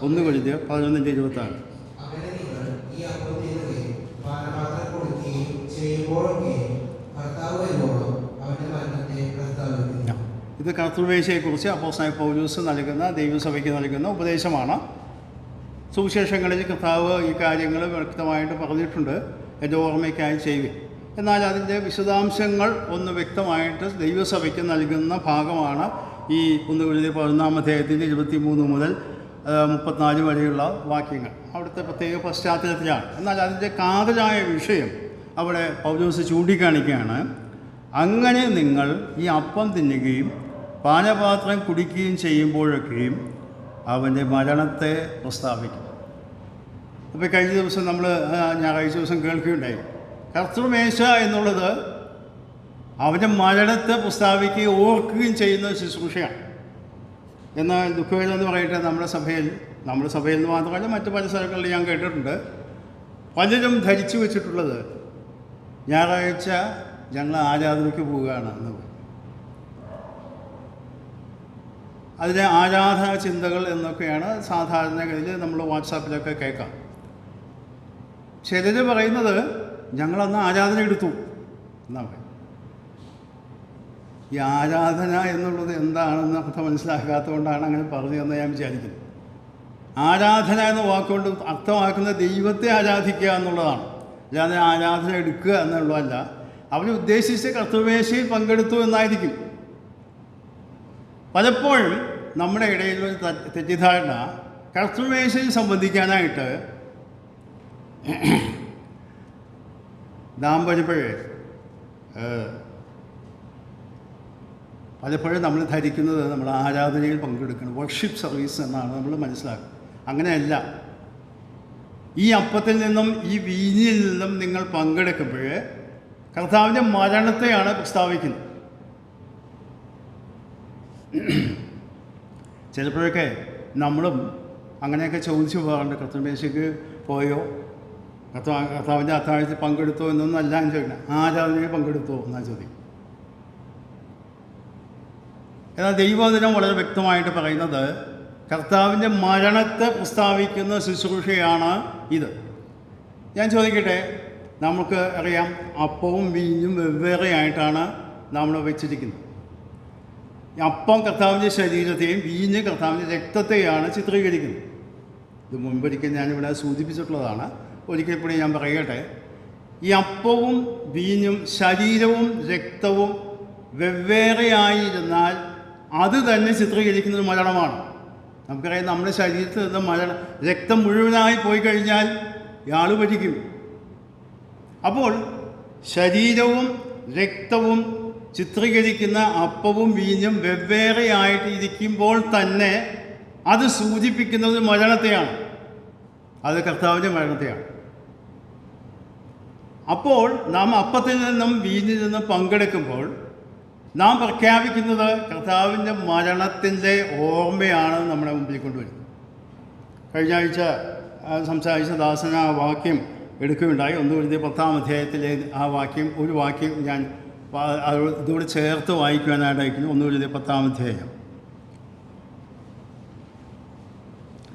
1 കൊരിന്ത്യർ 11:26. അങ്ങനെ നിങ്ങൾ ഈ അപ്പം തിന്നുകയും പാനപാത്രം കൊടുക്കുകയും ചെയ്യുമ്പോഴൊക്കെയും കർത്താവ് വരുവോളം അവന്റെ മരണത്തെ പ്രസ്താവിക്കുന്നു. ഇത് കർത്തൃവേശയെക്കുറിച്ച് അപ്പോസ്തലനായ പൗലോസ് നൽകുന്ന ദൈവസഭയ്ക്ക് നൽകുന്ന ഉപദേശമാണ്. സുവിശേഷങ്ങളിൽ കർത്താവ് ഈ കാര്യങ്ങൾ വ്യക്തമായിട്ട് പറഞ്ഞിട്ടുണ്ട്, എൻ്റെ ഓർമ്മയ്ക്കായി ചെയ്യുക. എന്നാൽ അതിൻ്റെ വിശദാംശങ്ങൾ ഒന്ന് വ്യക്തമായിട്ട് ദൈവസഭയ്ക്ക് നൽകുന്ന ഭാഗമാണ് ഈ 1 കൊരിന്ത്യർ 11-ാം അധ്യായത്തിൻ്റെ 23 മുതൽ 34 വരെയുള്ള വാക്യങ്ങൾ. അവിടുത്തെ പ്രത്യേക പശ്ചാത്തലത്തിലാണ്. എന്നാൽ അതിൻ്റെ കാതലായ വിഷയം അവിടെ പൗലോസ് ചൂണ്ടിക്കാണിക്കുകയാണ്. അങ്ങനെ നിങ്ങൾ ഈ അപ്പം തിന്നുകയും പാനപാത്രം കുടിക്കുകയും ചെയ്യുമ്പോഴൊക്കെയും അവൻ്റെ മരണത്തെ പ്രസ്താവിക്കും. അപ്പോൾ കഴിഞ്ഞ ദിവസം നമ്മൾ ഞായറാഴ്ച ദിവസം കേൾക്കുകയുണ്ടായി, കർത്തൃമേശ എന്നുള്ളത് അവൻ്റെ മരണത്തെ പ്രസ്താവിക്കുകയും ഓർക്കുകയും ചെയ്യുന്ന ശുശ്രൂഷയാണ്. എന്നാൽ ദുഃഖവേദന പറയട്ടെ, നമ്മുടെ സഭയിൽ നിന്ന് മാത്രമല്ല മറ്റു പല സ്ഥലങ്ങളിൽ ഞാൻ കേട്ടിട്ടുണ്ട്, പലരും ധരിച്ചു വെച്ചിട്ടുള്ളത് ഞായറാഴ്ച ഞങ്ങൾ ആരാധനയ്ക്ക് പോവുകയാണ് എന്ന്. അതിന് ആരാധനാ ചിന്തകൾ എന്നൊക്കെയാണ് സാധാരണഗതിയിൽ നമ്മൾ വാട്സാപ്പിലൊക്കെ കേൾക്കാം. ചിലർ പറയുന്നത് ഞങ്ങളന്ന് ആരാധന എടുത്തു എന്നാണ് പറയും. ഈ ആരാധന എന്നുള്ളത് എന്താണെന്ന് അർത്ഥം മനസ്സിലാക്കാത്തതുകൊണ്ടാണ് അങ്ങനെ പറഞ്ഞതെന്ന് ഞാൻ വിചാരിക്കുന്നത്. ആരാധന എന്ന വാക്കുകൊണ്ട് അർത്ഥമാക്കുന്ന ദൈവത്തെ ആരാധിക്കുക എന്നുള്ളതാണ്, അല്ലാതെ ആരാധന എടുക്കുക എന്നുള്ളതല്ല. അവർ ഉദ്ദേശിച്ച് കർത്തൃമേശയിൽ പങ്കെടുത്തു എന്നായിരിക്കും. പലപ്പോഴും നമ്മുടെ ഇടയിൽ ഒരു തെറ്റിദ്ധാരണ, കർത്തൃമേശയിൽ സംബന്ധിക്കാനായിട്ട് നാം പലപ്പോഴും നമ്മൾ ധരിക്കുന്നത് നമ്മൾ ആരാധനയിൽ പങ്കെടുക്കണം, വർഷിപ്പ് സർവീസ് എന്നാണ് നമ്മൾ മനസ്സിലാക്കുന്നത്. അങ്ങനെയല്ല. ഈ അപ്പത്തിൽ നിന്നും ഈ വീഞ്ഞിൽ നിന്നും നിങ്ങൾ പങ്കെടുക്കുമ്പോൾ കർത്താവിൻ്റെ മരണത്തെയാണ് പ്രസ്താവിക്കുന്നത്. ചിലപ്പോഴൊക്കെ നമ്മളും അങ്ങനെയൊക്കെ ചോദിച്ചു പോകാറുണ്ട്, കർത്തൃമേശയ്ക്ക് പോയോ, കർത്താവിൻ്റെ അത്താഴത്തിൽ പങ്കെടുത്തോ എന്നൊന്നും അല്ല ഞാൻ ചോദിക്കണം, ആരാധനയിൽ പങ്കെടുത്തോ എന്നാണ് ചോദിക്കും. എന്നാൽ ദൈവവചനം വളരെ വ്യക്തമായിട്ട് പറയുന്നത് കർത്താവിൻ്റെ മരണത്തെ പ്രസ്താവിക്കുന്ന ശുശ്രൂഷയാണ് ഇത്. ഞാൻ ചോദിക്കട്ടെ, നമുക്ക് അറിയാം അപ്പവും വീഞ്ഞും വെവ്വേറെയായിട്ടാണ് നമ്മൾ വെച്ചിരിക്കുന്നത്. അപ്പം കർത്താവിൻ്റെ ശരീരത്തെയും വീഞ്ഞ് കർത്താവിൻ്റെ രക്തത്തെയാണ് ചിത്രീകരിക്കുന്നത്. ഇത് മുൻപൊരിക്കൽ ഞാനിവിടെ സൂചിപ്പിച്ചിട്ടുള്ളതാണ്, ഒരിക്കൽ കൂടി ഞാൻ പറയട്ടെ. ഈ അപ്പവും വീഞ്ഞും ശരീരവും രക്തവും വെവ്വേറെയായിരുന്നാൽ അത് തന്നെ ചിത്രീകരിക്കുന്നത് മരണമാണ്. നമുക്കറിയാം, നമ്മുടെ ശരീരത്തിൽ നിന്ന് രക്തം മുഴുവനായി പോയി കഴിഞ്ഞാൽ ഇയാൾ മരിക്കും. അപ്പോൾ ശരീരവും രക്തവും ചിത്രീകരിക്കുന്ന അപ്പവും വീഞ്ഞും വെവ്വേറെയായിട്ട് ഇരിക്കുമ്പോൾ തന്നെ അത് സൂചിപ്പിക്കുന്നത് മരണത്തെയാണ്, അത് കർത്താവിൻ്റെ മരണത്തെയാണ്. അപ്പോൾ നാം അപ്പത്തിൽ നിന്നും വീഞ്ഞിൽ നിന്നും പങ്കെടുക്കുമ്പോൾ നാം പ്രഖ്യാപിക്കുന്നത് കർത്താവിൻ്റെ മരണത്തിൻ്റെ ഓർമ്മയാണ് നമ്മുടെ മുമ്പിൽ കൊണ്ടുവരുന്നത്. കഴിഞ്ഞ ആഴ്ച സംസാരിച്ച ദാസന ആ വാക്യം എടുക്കുകയുണ്ടായി. 1 കൊരിന്ത്യർ 10-ാം അധ്യായത്തിലെ ആ വാക്യം, ഒരു വാക്യം ഞാൻ ഇതോട് ചേർത്ത് വായിക്കുവാനായിട്ടായിരിക്കുന്നു. 1 കൊരിന്ത്യർ 10-ാം അധ്യായം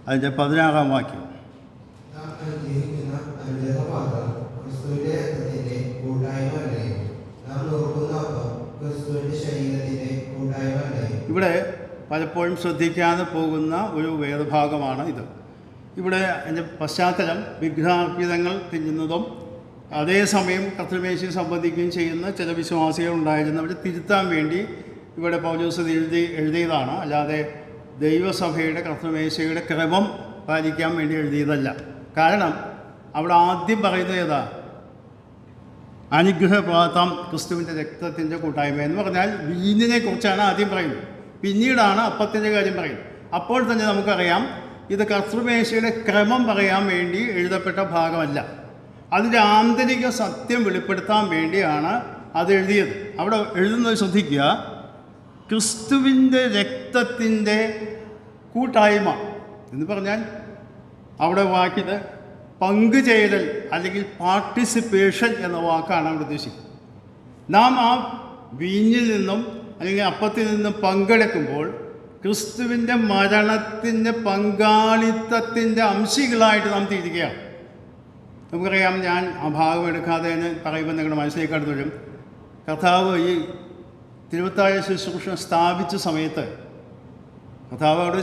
അതിൻ്റെ 16-ാം വാക്യം. ഇവിടെ പലപ്പോഴും ശ്രദ്ധിക്കാതെ പോകുന്ന ഒരു വേദഭാഗമാണ് ഇത്. ഇവിടെ എൻ്റെ പശ്ചാത്തലം വിഗ്രഹാർപ്പിതങ്ങൾ തിന്നുന്നതും അതേസമയം കർത്തൃമേശയിൽ സംബന്ധിക്കുകയും ചെയ്യുന്ന ചില വിശ്വാസികൾ ഉണ്ടായിരുന്നു. അവരെ തിരുത്താൻ വേണ്ടി ഇവിടെ പൗലോസ് എഴുതിയതാണ്, അല്ലാതെ ദൈവസഭയുടെ കർത്തൃമേശയുടെ ക്രമം പാലിക്കാൻ വേണ്ടി എഴുതിയതല്ല. കാരണം അവിടെ ആദ്യം പറയുന്നത് ഏതാ? അനുഗ്രഹപ്രാപ്തം ക്രിസ്തുവിൻ്റെ രക്തത്തിൻ്റെ കൂട്ടായ്മ എന്ന് പറഞ്ഞാൽ വീഞ്ഞിനെ കുറിച്ചാണ് ആദ്യം പറയുന്നത്, പിന്നീടാണ് അപ്പത്തിൻ്റെ കാര്യം പറയുന്നത്. അപ്പോൾ തന്നെ നമുക്കറിയാം ഇത് കർത്തൃമേശയുടെ ക്രമം പറയാൻ വേണ്ടി എഴുതപ്പെട്ട ഭാഗമല്ല, അതിൻ്റെ ആന്തരിക സത്യം വെളിപ്പെടുത്താൻ വേണ്ടിയാണ് അത് എഴുതിയത്. അവിടെ എഴുതുന്നത് ശ്രദ്ധിക്കുക, ക്രിസ്തുവിൻ്റെ രക്തത്തിൻ്റെ കൂട്ടായ്മ എന്ന് പറഞ്ഞാൽ അവിടെ വാക്കിയത് പങ്കുചേരൽ അല്ലെങ്കിൽ പാർട്ടിസിപ്പേഷൻ എന്ന വാക്കാണ് അവിടെ ഉദ്ദേശിക്കുന്നത്. നാം ആ വീഞ്ഞിൽ നിന്നും അല്ലെങ്കിൽ അപ്പത്തിൽ നിന്നും പങ്കെടുക്കുമ്പോൾ ക്രിസ്തുവിൻ്റെ മരണത്തിൻ്റെ പങ്കാളിത്തത്തിൻ്റെ അംശികളായിട്ട് നാം തീരുകയാണ്. നമുക്കറിയാം, ഞാൻ ആ ഭാഗം എടുക്കാതെ തന്നെ പറയുമ്പോൾ നിങ്ങളുടെ മനസ്സിലേക്ക് കടന്നു വരും. കർത്താവ് ഈ തിരുവത്താഴ ശുശ്രൂഷ സ്ഥാപിച്ച സമയത്ത് കർത്താവ് അവിടെ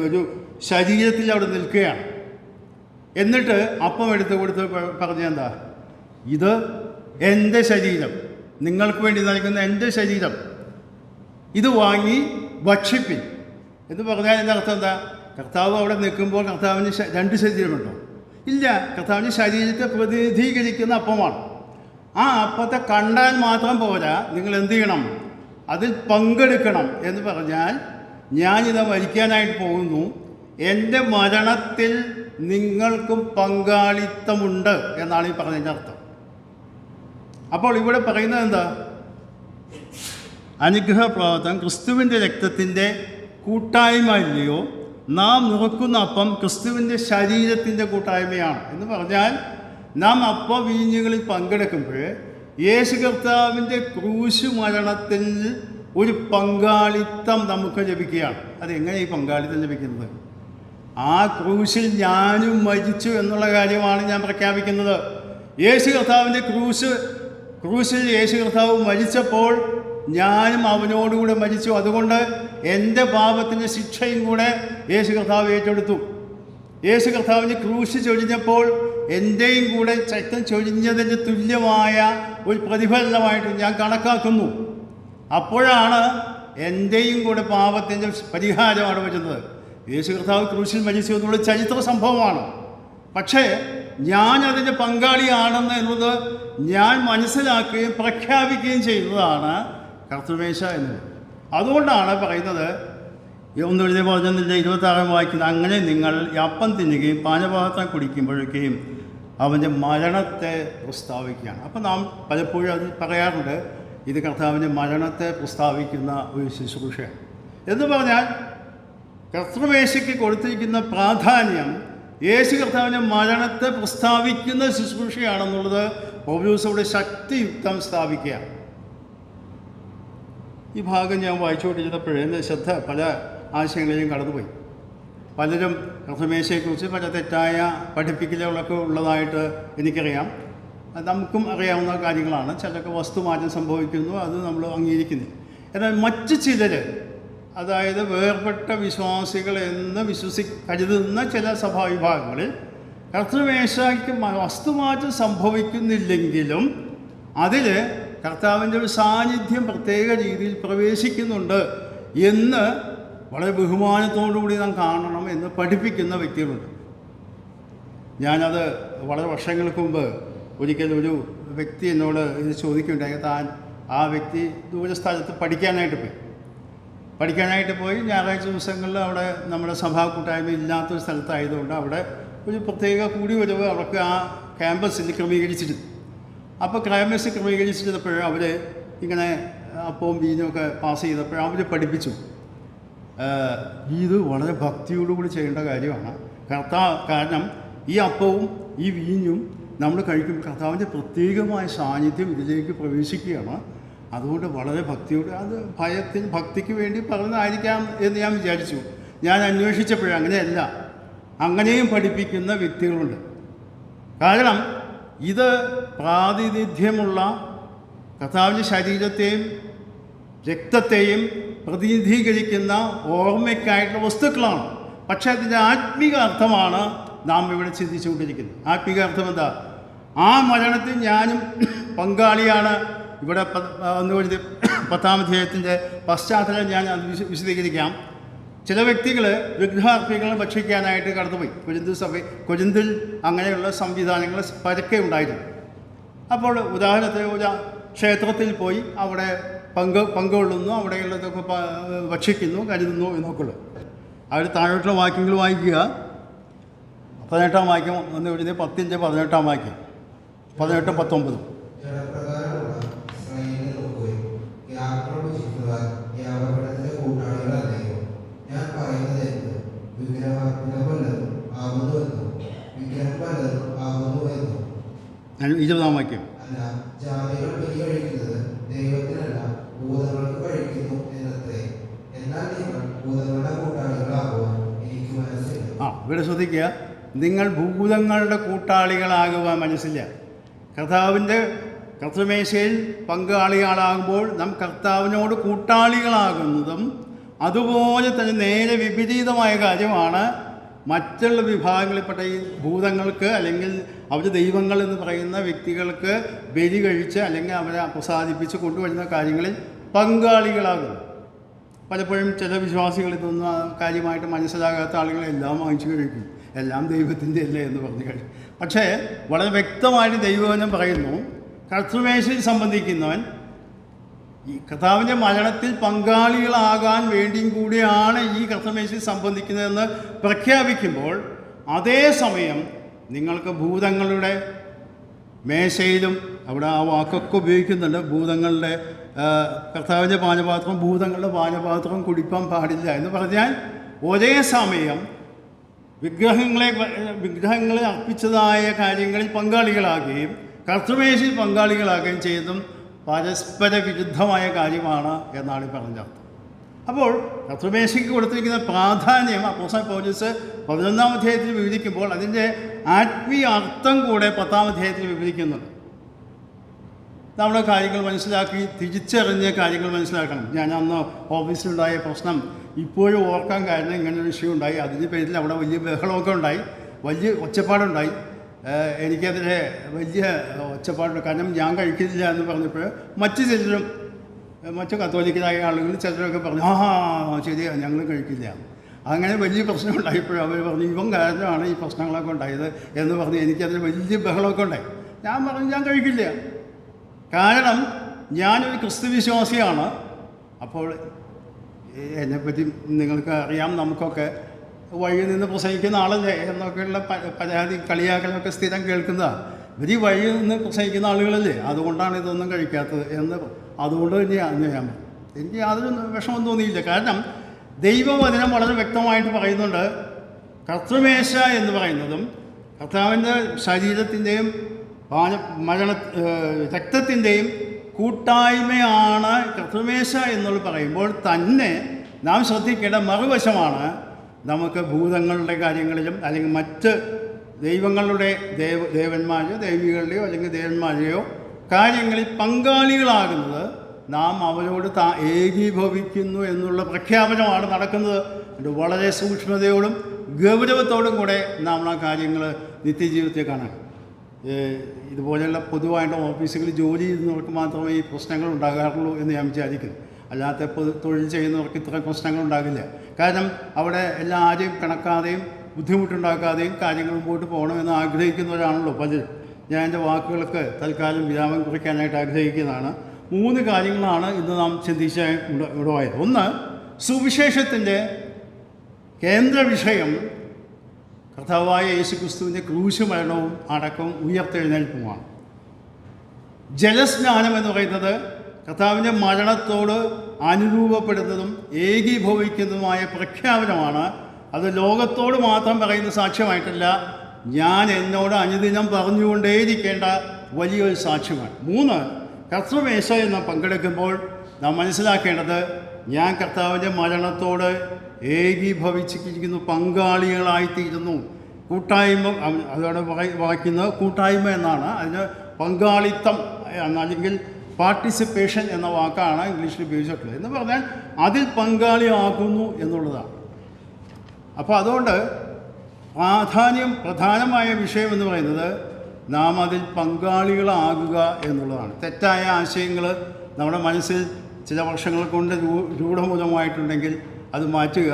ഒരു ശരീരത്തിൽ അവിടെ നിൽക്കുകയാണ്. എന്നിട്ട് അപ്പം എടുത്ത് കൊടുത്ത് പറഞ്ഞെന്താ, ഇത് എൻ്റെ ശരീരം, നിങ്ങൾക്ക് വേണ്ടി നൽകുന്ന എൻ്റെ ശരീരം, ഇത് വാങ്ങി ഭക്ഷിപ്പിൻ എന്ന് പറഞ്ഞാൽ എൻ്റെ അർത്ഥം എന്താ? കർത്താവ് അവിടെ നിൽക്കുമ്പോൾ കർത്താവിന് രണ്ട് ശരീരമുണ്ടോ? ഇല്ല, കർത്താവിൻ്റെ ശരീരത്തെ പ്രതിനിധീകരിക്കുന്ന അപ്പമാണ്. ആ അപ്പത്തെ കണ്ടാൽ മാത്രം പോരാ, നിങ്ങൾ എന്ത് ചെയ്യണം? അതിൽ പങ്കെടുക്കണം എന്ന് പറഞ്ഞാൽ ഞാനിത് മരിക്കാനായിട്ട് പോകുന്നു, എൻ്റെ മരണത്തിൽ നിങ്ങൾക്കും പങ്കാളിത്തമുണ്ട് എന്നാണ് ഈ പറഞ്ഞതിൻ്റെ അർത്ഥം. അപ്പോൾ ഇവിടെ പറയുന്നത് എന്താ? അനുഗ്രഹപ്രവർത്തനം ക്രിസ്തുവിൻ്റെ രക്തത്തിൻ്റെ കൂട്ടായ്മ ഇല്ലയോ? നാം നുറുക്കുന്ന അപ്പം ക്രിസ്തുവിൻ്റെ ശരീരത്തിൻ്റെ കൂട്ടായ്മയാണ് എന്ന് പറഞ്ഞാൽ നാം അപ്പം വീഞ്ഞുകളിൽ പങ്കെടുക്കുമ്പോൾ യേശു കർത്താവിൻ്റെ ക്രൂശ് മരണത്തിൽ ഒരു പങ്കാളിത്തം നമുക്ക് ലഭിക്കുകയാണ്. അതെങ്ങനെ ഈ പങ്കാളിത്തം ലഭിക്കുന്നത്? ആ ക്രൂശിൽ ഞാനും മരിച്ചു എന്നുള്ള കാര്യമാണ് ഞാൻ പ്രഖ്യാപിക്കുന്നത്. യേശു കർത്താവിൻ്റെ ക്രൂശിൽ യേശു കർത്താവ് മരിച്ചപ്പോൾ ഞാനും അവനോടുകൂടെ മരിച്ചു. അതുകൊണ്ട് എൻ്റെ പാപത്തിൻ്റെ ശിക്ഷയും കൂടെ യേശു കർത്താവ് ഏറ്റെടുത്തു. യേശു കർത്താവിന് ക്രൂശ് ചൊരിഞ്ഞപ്പോൾ എൻ്റെയും കൂടെ രക്തം ചൊരിഞ്ഞതിന് തുല്യമായ ഒരു പ്രതിഫലനമായിട്ട് ഞാൻ കണക്കാക്കുന്നു. അപ്പോഴാണ് എൻ്റെയും കൂടെ പാപത്തിൻ്റെ പരിഹാരമാണ് വരുന്നത്. യേശു കർത്താവ് ക്രൂശിൽ മരിച്ചു എന്നുള്ള ചരിത്ര സംഭവമാണ്. പക്ഷേ ഞാൻ അതിൻ്റെ പങ്കാളിയാണെന്ന് എന്നത് ഞാൻ മനസ്സിലാക്കുകയും പ്രഖ്യാപിക്കുകയും ചെയ്യുന്നതാണ് കർത്തൃമേശ എന്നത്. അതുകൊണ്ടാണ് പറയുന്നത്, 1:16 വായിക്കുന്നത്, അങ്ങനെ നിങ്ങൾ അപ്പം തിന്നുകയും പാനപാത്രം കുടിക്കുമ്പോഴൊക്കെയും അവൻ്റെ മരണത്തെ പ്രസ്താവിക്കുകയാണ്. അപ്പം നാം പലപ്പോഴും അത് പറയാറുണ്ട്, ഇത് കർത്താവിൻ്റെ മരണത്തെ പ്രസ്താവിക്കുന്ന ഒരു ശുശ്രൂഷയാണ് എന്ന് പറഞ്ഞാൽ കർത്തൃമേശയ്ക്ക് കൊടുത്തിരിക്കുന്ന പ്രാധാന്യം യേശു കർത്താവിൻ്റെ മരണത്തെ പ്രസ്താവിക്കുന്ന ശുശ്രൂഷയാണെന്നുള്ളത് പൗലോസോടെ ശക്തിയുക്തം സ്ഥാപിക്കുകയാണ്. ഈ ഭാഗം ഞാൻ വായിച്ചുകൊണ്ടിരുന്നപ്പോഴേ എൻ്റെ ശ്രദ്ധ പല ആശയങ്ങളിലും കടന്നുപോയി. പലരും കർത്തൃമേശയെക്കുറിച്ച് പല തെറ്റായ പഠിപ്പിക്കലുകളൊക്കെ ഉള്ളതായിട്ട് എനിക്കറിയാം. നമുക്കും അറിയാവുന്ന കാര്യങ്ങളാണ്. ചിലർക്ക് വസ്തുമാറ്റം സംഭവിക്കുന്നു, അത് നമ്മൾ അംഗീകരിക്കുന്നു. എന്നാൽ മറ്റ് ചിലർ, അതായത് വേർപെട്ട വിശ്വാസികൾ എന്ന് കരുതുന്ന ചില സഭാവിഭാഗങ്ങളിൽ കർത്തൃമേശയ്ക്ക് വസ്തുമാറ്റം സംഭവിക്കുന്നില്ലെങ്കിലും അതിൽ കർത്താവിൻ്റെ ഒരു സാന്നിധ്യം പ്രത്യേക രീതിയിൽ പ്രവേശിക്കുന്നുണ്ട് എന്ന് വളരെ ബഹുമാനത്തോടുകൂടി നാം കാണണം എന്ന് പഠിപ്പിക്കുന്ന വ്യക്തികളുണ്ട്. ഞാനത് വളരെ വർഷങ്ങൾക്ക് മുമ്പ് ഒരിക്കൽ ഒരു വ്യക്തി എന്നോട് ഇത് ചോദിക്കുകയുണ്ടായി. ആ വ്യക്തി ദൂരസ്ഥലത്ത് പഠിക്കാനായിട്ട് പോയി ഞായറാഴ്ച ദിവസങ്ങളിൽ അവിടെ നമ്മുടെ സഭാ കൂട്ടായ്മ ഇല്ലാത്തൊരു സ്ഥലത്തായതുകൊണ്ട് അവിടെ ഒരു പ്രത്യേക കൂടിവരവ് അവർക്ക് ആ ക്യാമ്പസിൽ ക്രമീകരിച്ചിരുന്നു. അപ്പോൾ ക്യാമ്പസ് ക്രമീകരിച്ചിരുന്നപ്പോൾ അവർ ഇങ്ങനെ അപ്പവും വീഞ്ഞുമൊക്കെ പാസ് ചെയ്തപ്പോൾ അവർ പഠിപ്പിച്ചു, ഇത് വളരെ ഭക്തിയോടുകൂടി ചെയ്യേണ്ട കാര്യമാണ്. കാരണം ഈ അപ്പവും ഈ വീഞ്ഞും നമ്മൾ കഴിക്കുമ്പോൾ കർത്താവിൻ്റെ പ്രത്യേകമായ സാന്നിധ്യം ഇതിലേക്ക് പ്രവേശിക്കുകയാണ്. അതുകൊണ്ട് വളരെ ഭക്തിയോട്, അത് ഭക്തിക്ക് വേണ്ടി പറഞ്ഞതായിരിക്കാം എന്ന് ഞാൻ വിചാരിച്ചു. ഞാൻ അന്വേഷിച്ചപ്പോഴും അങ്ങനെയല്ല, അങ്ങനെയും പഠിപ്പിക്കുന്ന വ്യക്തികളുണ്ട്. കാരണം ഇത് പ്രാതിനിധ്യമുള്ള കർത്താവിൻ്റെ ശരീരത്തെയും രക്തത്തെയും പ്രതിനിധീകരിക്കുന്ന ഓർമ്മയ്ക്കായിട്ടുള്ള വസ്തുക്കളാണ്. പക്ഷേ അതിൻ്റെ ആത്മീക അർത്ഥമാണ് നാം ഇവിടെ ചിന്തിച്ചുകൊണ്ടിരിക്കുന്നത്. ആത്മീക അർത്ഥം എന്താ? ആ മരണത്തിൽ ഞാനും പങ്കാളിയാണ്. ഇവിടെ 10-ാം അധ്യായത്തിൻ്റെ പശ്ചാത്തലം ഞാൻ വിശദീകരിക്കാം. ചില വ്യക്തികൾ വിഗ്രഹാർപ്പികൾ ഭക്ഷിക്കാനായിട്ട് കടന്നുപോയി. കൊരിന്തിൽ അങ്ങനെയുള്ള സംവിധാനങ്ങൾ പരക്കെ ഉണ്ടായിരുന്നു. അപ്പോൾ ഉദാഹരണത്തിന് ഒരു ക്ഷേത്രത്തിൽ പോയി അവിടെ പങ്കുകൊള്ളുന്നു, അവിടെയുള്ളതൊക്കെ ഭക്ഷിക്കുന്നു, കരുതുന്നു എന്നൊക്കെ ഉള്ളു. അവർ താഴോട്ടുള്ള വാക്യങ്ങൾ വായിക്കുക. 18-ാം വാക്യം ഒന്ന് എഴുതി, 10-18 വാക്യം, 18-19. ജനപ്രകാരമുള്ള ഇസ്രായേലിനെ നോക്കുകയും യാക്കോബ് ചിന്തുവാൻ യാഗപീഠത്തിലെ കൂട്ടാളികളല്ലയോ? ഞാൻ പറയുന്നത് എന്ത്? വിഗ്രഹം വല്ലതും ആകുന്നുവെന്നും വിഗ്രഹം വല്ലതും ആകുന്നുവെന്നും. 20-ാം വാക്യം. അല്ല, ജാതികൾ ബലി കഴിക്കുന്നത് ദൈവത്തിനല്ല ഭൂതങ്ങൾക്ക് കഴിക്കുന്നു എന്നത്രേ. എന്നാൽ നിങ്ങൾ ഭൂതങ്ങളുടെ കൂട്ടാളികളാകുവാൻ എനിക്ക് മനസ്സില്ല. ഇവിടെ ശ്രദ്ധിക്കുക, നിങ്ങൾ ഭൂതങ്ങളുടെ കൂട്ടാളികളാകുവാൻ മനസ്സില്ല. കർത്താവിൻ്റെ കർത്തൃമേശയിൽ പങ്കാളികളാകുമ്പോൾ നാം കർത്താവിനോട് കൂട്ടാളികളാകുന്നതും അതുപോലെ തന്നെ നേരെ വിപരീതമായ കാര്യമാണ് മറ്റുള്ള വിഭാഗങ്ങളിൽപ്പെട്ട ഈ ഭൂതങ്ങൾക്ക് അല്ലെങ്കിൽ അവർ ദൈവങ്ങൾ എന്ന് പറയുന്ന വ്യക്തികൾക്ക് ബലി കഴിച്ച് അല്ലെങ്കിൽ അവരെ പ്രസാദിപ്പിച്ച് കൊണ്ടുവരുന്ന കാര്യങ്ങളിൽ പങ്കാളികളാകുന്നു. പലപ്പോഴും ചില വിശ്വാസികൾ ഇതൊന്നും കാര്യമായിട്ട് മനസ്സിലാകാത്ത ആളുകളെല്ലാം വാങ്ങിച്ചു കഴിക്കും, എല്ലാം ദൈവത്തിൻ്റെ അല്ലേ എന്ന് പറഞ്ഞു കഴിയും. പക്ഷേ വളരെ വ്യക്തമായിട്ട് ദൈവവചനം പറയുന്നു, കർത്തൃമേശയിൽ സംബന്ധിക്കുന്നവൻ ഈ കർത്താവിൻ്റെ മരണത്തിൽ പങ്കാളികളാകാൻ വേണ്ടിയും കൂടിയാണ് ഈ കർത്തൃമേശയിൽ സംബന്ധിക്കുന്നതെന്ന് പ്രഖ്യാപിക്കുമ്പോൾ അതേസമയം നിങ്ങൾക്ക് ഭൂതങ്ങളുടെ മേശയിലും അവിടെ ആ വാക്കൊക്കെ ഉപയോഗിക്കുന്നുണ്ട്. ഭൂതങ്ങളുടെ കർത്താവിൻ്റെ പാനപാത്രം ഭൂതങ്ങളുടെ പാനപാത്രം കുടിപ്പാൻ പാടില്ല എന്ന് പറഞ്ഞാൽ ഒരേ സമയം വിഗ്രഹങ്ങളെ അർപ്പിച്ചതായ കാര്യങ്ങളിൽ പങ്കാളികളാകുകയും കർത്തൃമേശയിൽ പങ്കാളികളാകുകയും ചെയ്തതും പരസ്പര വിരുദ്ധമായ കാര്യമാണ് എന്നാണ് പറഞ്ഞത്. അപ്പോൾ കർത്തൃമേശയ്ക്ക് കൊടുത്തിരിക്കുന്ന പ്രാധാന്യം അപ്പോസ്തലൻ പൗലോസ് 11-ാം അധ്യായത്തിൽ വിവരിക്കുമ്പോൾ അതിൻ്റെ ആത്മീയ അർത്ഥം കൂടെ 10-ാം അധ്യായത്തിൽ വിവരിക്കുന്നുണ്ട്. നമ്മുടെ കാര്യങ്ങൾ മനസ്സിലാക്കി തിരിച്ചറിഞ്ഞ കാര്യങ്ങൾ മനസ്സിലാക്കണം. ഞാൻ അന്ന് ഓഫീസിലുണ്ടായ പ്രശ്നം ഇപ്പോഴും ഓർക്കാൻ കാരണം ഇങ്ങനൊരു വിഷയം ഉണ്ടായി. അതിൻ്റെ പേരിൽ അവിടെ വലിയ ബഹളമൊക്കെ ഉണ്ടായി, വലിയ ഒച്ചപ്പാടുണ്ടായി. എനിക്കതിൽ വലിയ ഒച്ചപ്പാടുണ്ട്. കാരണം ഞാൻ കഴിക്കുന്നില്ല എന്ന് പറഞ്ഞപ്പോൾ മറ്റു കത്തോലിക്കരായ ആളുകൾ ചിലരൊക്കെ പറഞ്ഞു ശരിയാണ് ഞങ്ങൾ കഴിക്കില്ല. അങ്ങനെ വലിയ പ്രശ്നം ഉണ്ടായപ്പോഴും അവർ പറഞ്ഞു ഇവൻ കാരണമാണ് ഈ പ്രശ്നങ്ങളൊക്കെ ഉണ്ടായത് എന്ന് പറഞ്ഞ് എനിക്കതിൽ വലിയ ബഹളമൊക്കെ ഉണ്ടായി. ഞാൻ പറഞ്ഞു ഞാൻ കഴിക്കില്ല, കാരണം ഞാനൊരു ക്രിസ്തുവിശ്വാസിയാണ്. അപ്പോൾ എന്നെപ്പറ്റി നിങ്ങൾക്ക് അറിയാം, നമുക്കൊക്കെ വഴിയിൽ നിന്ന് പ്രസംഗിക്കുന്ന ആളല്ലേ എന്നൊക്കെയുള്ള പരാതി കളിയാക്കലൊക്കെ സ്ഥിരം കേൾക്കുന്നതാണ്. ഇവർ ഈ വഴിയിൽ നിന്ന് പ്രസംഗിക്കുന്ന ആളുകളല്ലേ, അതുകൊണ്ടാണ് ഇതൊന്നും കഴിക്കാത്തത് എന്ന്. അതുകൊണ്ട് തന്നെയാണ് എനിക്ക് യാതൊരു വിഷമം തോന്നിയില്ല. കാരണം ദൈവവചനം വളരെ വ്യക്തമായിട്ട് പറയുന്നുണ്ട്, കർത്തൃമേശ എന്ന് പറയുന്നതും കർത്താവിൻ്റെ ശരീരത്തിൻ്റെയും രക്തത്തിൻ്റെയും കൂട്ടായ്മയാണ് കർത്തൃമേശ എന്നുള്ള പറയുമ്പോൾ തന്നെ നാം ശ്രദ്ധിക്കേണ്ട മറുവശമാണ് നമുക്ക് ഭൂതങ്ങളുടെ കാര്യങ്ങളിലും അല്ലെങ്കിൽ മറ്റ് ദൈവങ്ങളുടെ ദേവന്മാരെയോ ദൈവികളുടെയോ അല്ലെങ്കിൽ ദേവന്മാരെയോ കാര്യങ്ങളിൽ പങ്കാളികളാകുന്നത് നാം അവരോട് ഏകീഭവിക്കുന്നു എന്നുള്ള പ്രഖ്യാപനമാണ് നടക്കുന്നത്. അത് വളരെ സൂക്ഷ്മതയോടും ഗൗരവത്തോടും കൂടെ നാം ആ കാര്യങ്ങൾ നിത്യജീവിതത്തിൽ കാണാം. ഇതുപോലെയുള്ള പൊതുവായിട്ട് ഓഫീസുകളിൽ ജോലി ചെയ്യുന്നവർക്ക് മാത്രമേ ഈ പ്രശ്നങ്ങൾ ഉണ്ടാകാറുള്ളൂ എന്ന് ഞാൻ വിചാരിക്കുന്നു. അല്ലാത്ത തൊഴിൽ ചെയ്യുന്നവർക്ക് ഇത്ര പ്രശ്നങ്ങൾ ഉണ്ടാകില്ല. കാരണം അവിടെ എല്ലാവരെയും കണക്കാതെയും ബുദ്ധിമുട്ടുണ്ടാക്കാതെയും കാര്യങ്ങൾ മുമ്പോട്ട് പോകണമെന്ന് ആഗ്രഹിക്കുന്നവരാണല്ലോ പലരും. ഞാൻ എൻ്റെ വാക്കുകൾക്ക് തൽക്കാലം വിരാമം കുറിക്കാനായിട്ട് ആഗ്രഹിക്കുന്നതാണ്. 3 കാര്യങ്ങളാണ് ഇന്ന് നാം ചിന്തിച്ച ഇടവായത്. ഒന്ന്, സുവിശേഷത്തിൻ്റെ കേന്ദ്ര വിഷയം കർത്താവായ യേശുക്രിസ്തുവിൻ്റെ ക്രൂശ് മരണവും അടക്കവും ഉയർത്തെഴുന്നേൽപ്പുമാണ്. ജലസ്നാനം എന്ന് പറയുന്നത് കർത്താവിൻ്റെ മരണത്തോട് അനുരൂപപ്പെടുന്നതും ഏകീഭവിക്കുന്നതുമായ പ്രഖ്യാപനമാണ്. അത് ലോകത്തോട് മാത്രം പറയുന്ന സാക്ഷ്യമായിട്ടല്ല, ഞാൻ എന്നോട് അനുദിനം പറഞ്ഞുകൊണ്ടേയിരിക്കേണ്ട വലിയൊരു സാക്ഷ്യമാണ്. 3, കർത്തൃമേശ എന്ന് പങ്കെടുക്കുമ്പോൾ നാം മനസ്സിലാക്കേണ്ടത് ഞാൻ കർത്താവിൻ്റെ മരണത്തോട് ഏകീഭവിച്ചിരിക്കുന്നു, പങ്കാളികളായിത്തീരുന്നു. കൂട്ടായ്മ അതോടെ വായിക്കുന്നത് കൂട്ടായ്മ എന്നാണ്. അതിന് പങ്കാളിത്തം അല്ലെങ്കിൽ പാർട്ടിസിപ്പേഷൻ എന്ന വാക്കാണ് ഇംഗ്ലീഷിൽ ഉപയോഗിച്ചിട്ടുള്ളത്. എന്ന് പറഞ്ഞാൽ അതിൽ പങ്കാളിയാകുന്നു എന്നുള്ളതാണ്. അപ്പോൾ അതുകൊണ്ട് പ്രധാനമായ വിഷയം എന്ന് പറയുന്നത് നാം അതിൽ പങ്കാളികളാകുക എന്നുള്ളതാണ്. തെറ്റായ ആശയങ്ങൾ നമ്മുടെ മനസ്സിൽ ചില വർഷങ്ങൾ കൊണ്ട് രൂഢമൂലമായിട്ടുണ്ടെങ്കിൽ അത് മാറ്റുക.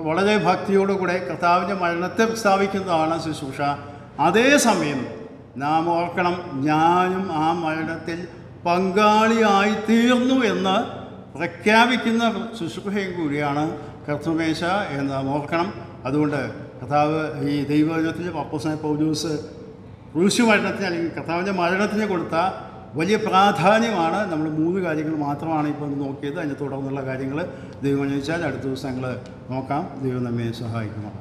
വളരെ ഭക്തിയോടുകൂടെ കർത്താവിൻ്റെ മരണത്തെ പ്രസ്താവിക്കുന്നതാണ് ശുശ്രൂഷ. അതേസമയം നാം ഓർക്കണം, ഞാനും ആ മരണത്തിൽ പങ്കാളിയായിത്തീർന്നു എന്ന് പ്രഖ്യാപിക്കുന്ന ശുശ്രൂഷയും കൂടിയാണ് കർത്തൃമേശ എന്ന് നാം ഓർക്കണം. അതുകൊണ്ട് കർത്താവ് ഈ ദൈവവചനത്തിൽ അപ്പോസ്തലനായ പൗലോസ് ക്രൂശ് മരണത്തിന് അല്ലെങ്കിൽ കർത്താവിൻ്റെ മരണത്തിന് കൊടുത്ത വലിയ പ്രാധാന്യമാണ്. നമ്മൾ 3 കാര്യങ്ങൾ മാത്രമാണ് ഇപ്പോൾ നോക്കിയത്. അതിന് തുടർന്നുള്ള കാര്യങ്ങൾ ദൈവം അനുവദിച്ചാൽ അടുത്ത ദിവസങ്ങൾ നോക്കാം. ദൈവം നമ്മെ സഹായിക്കണം.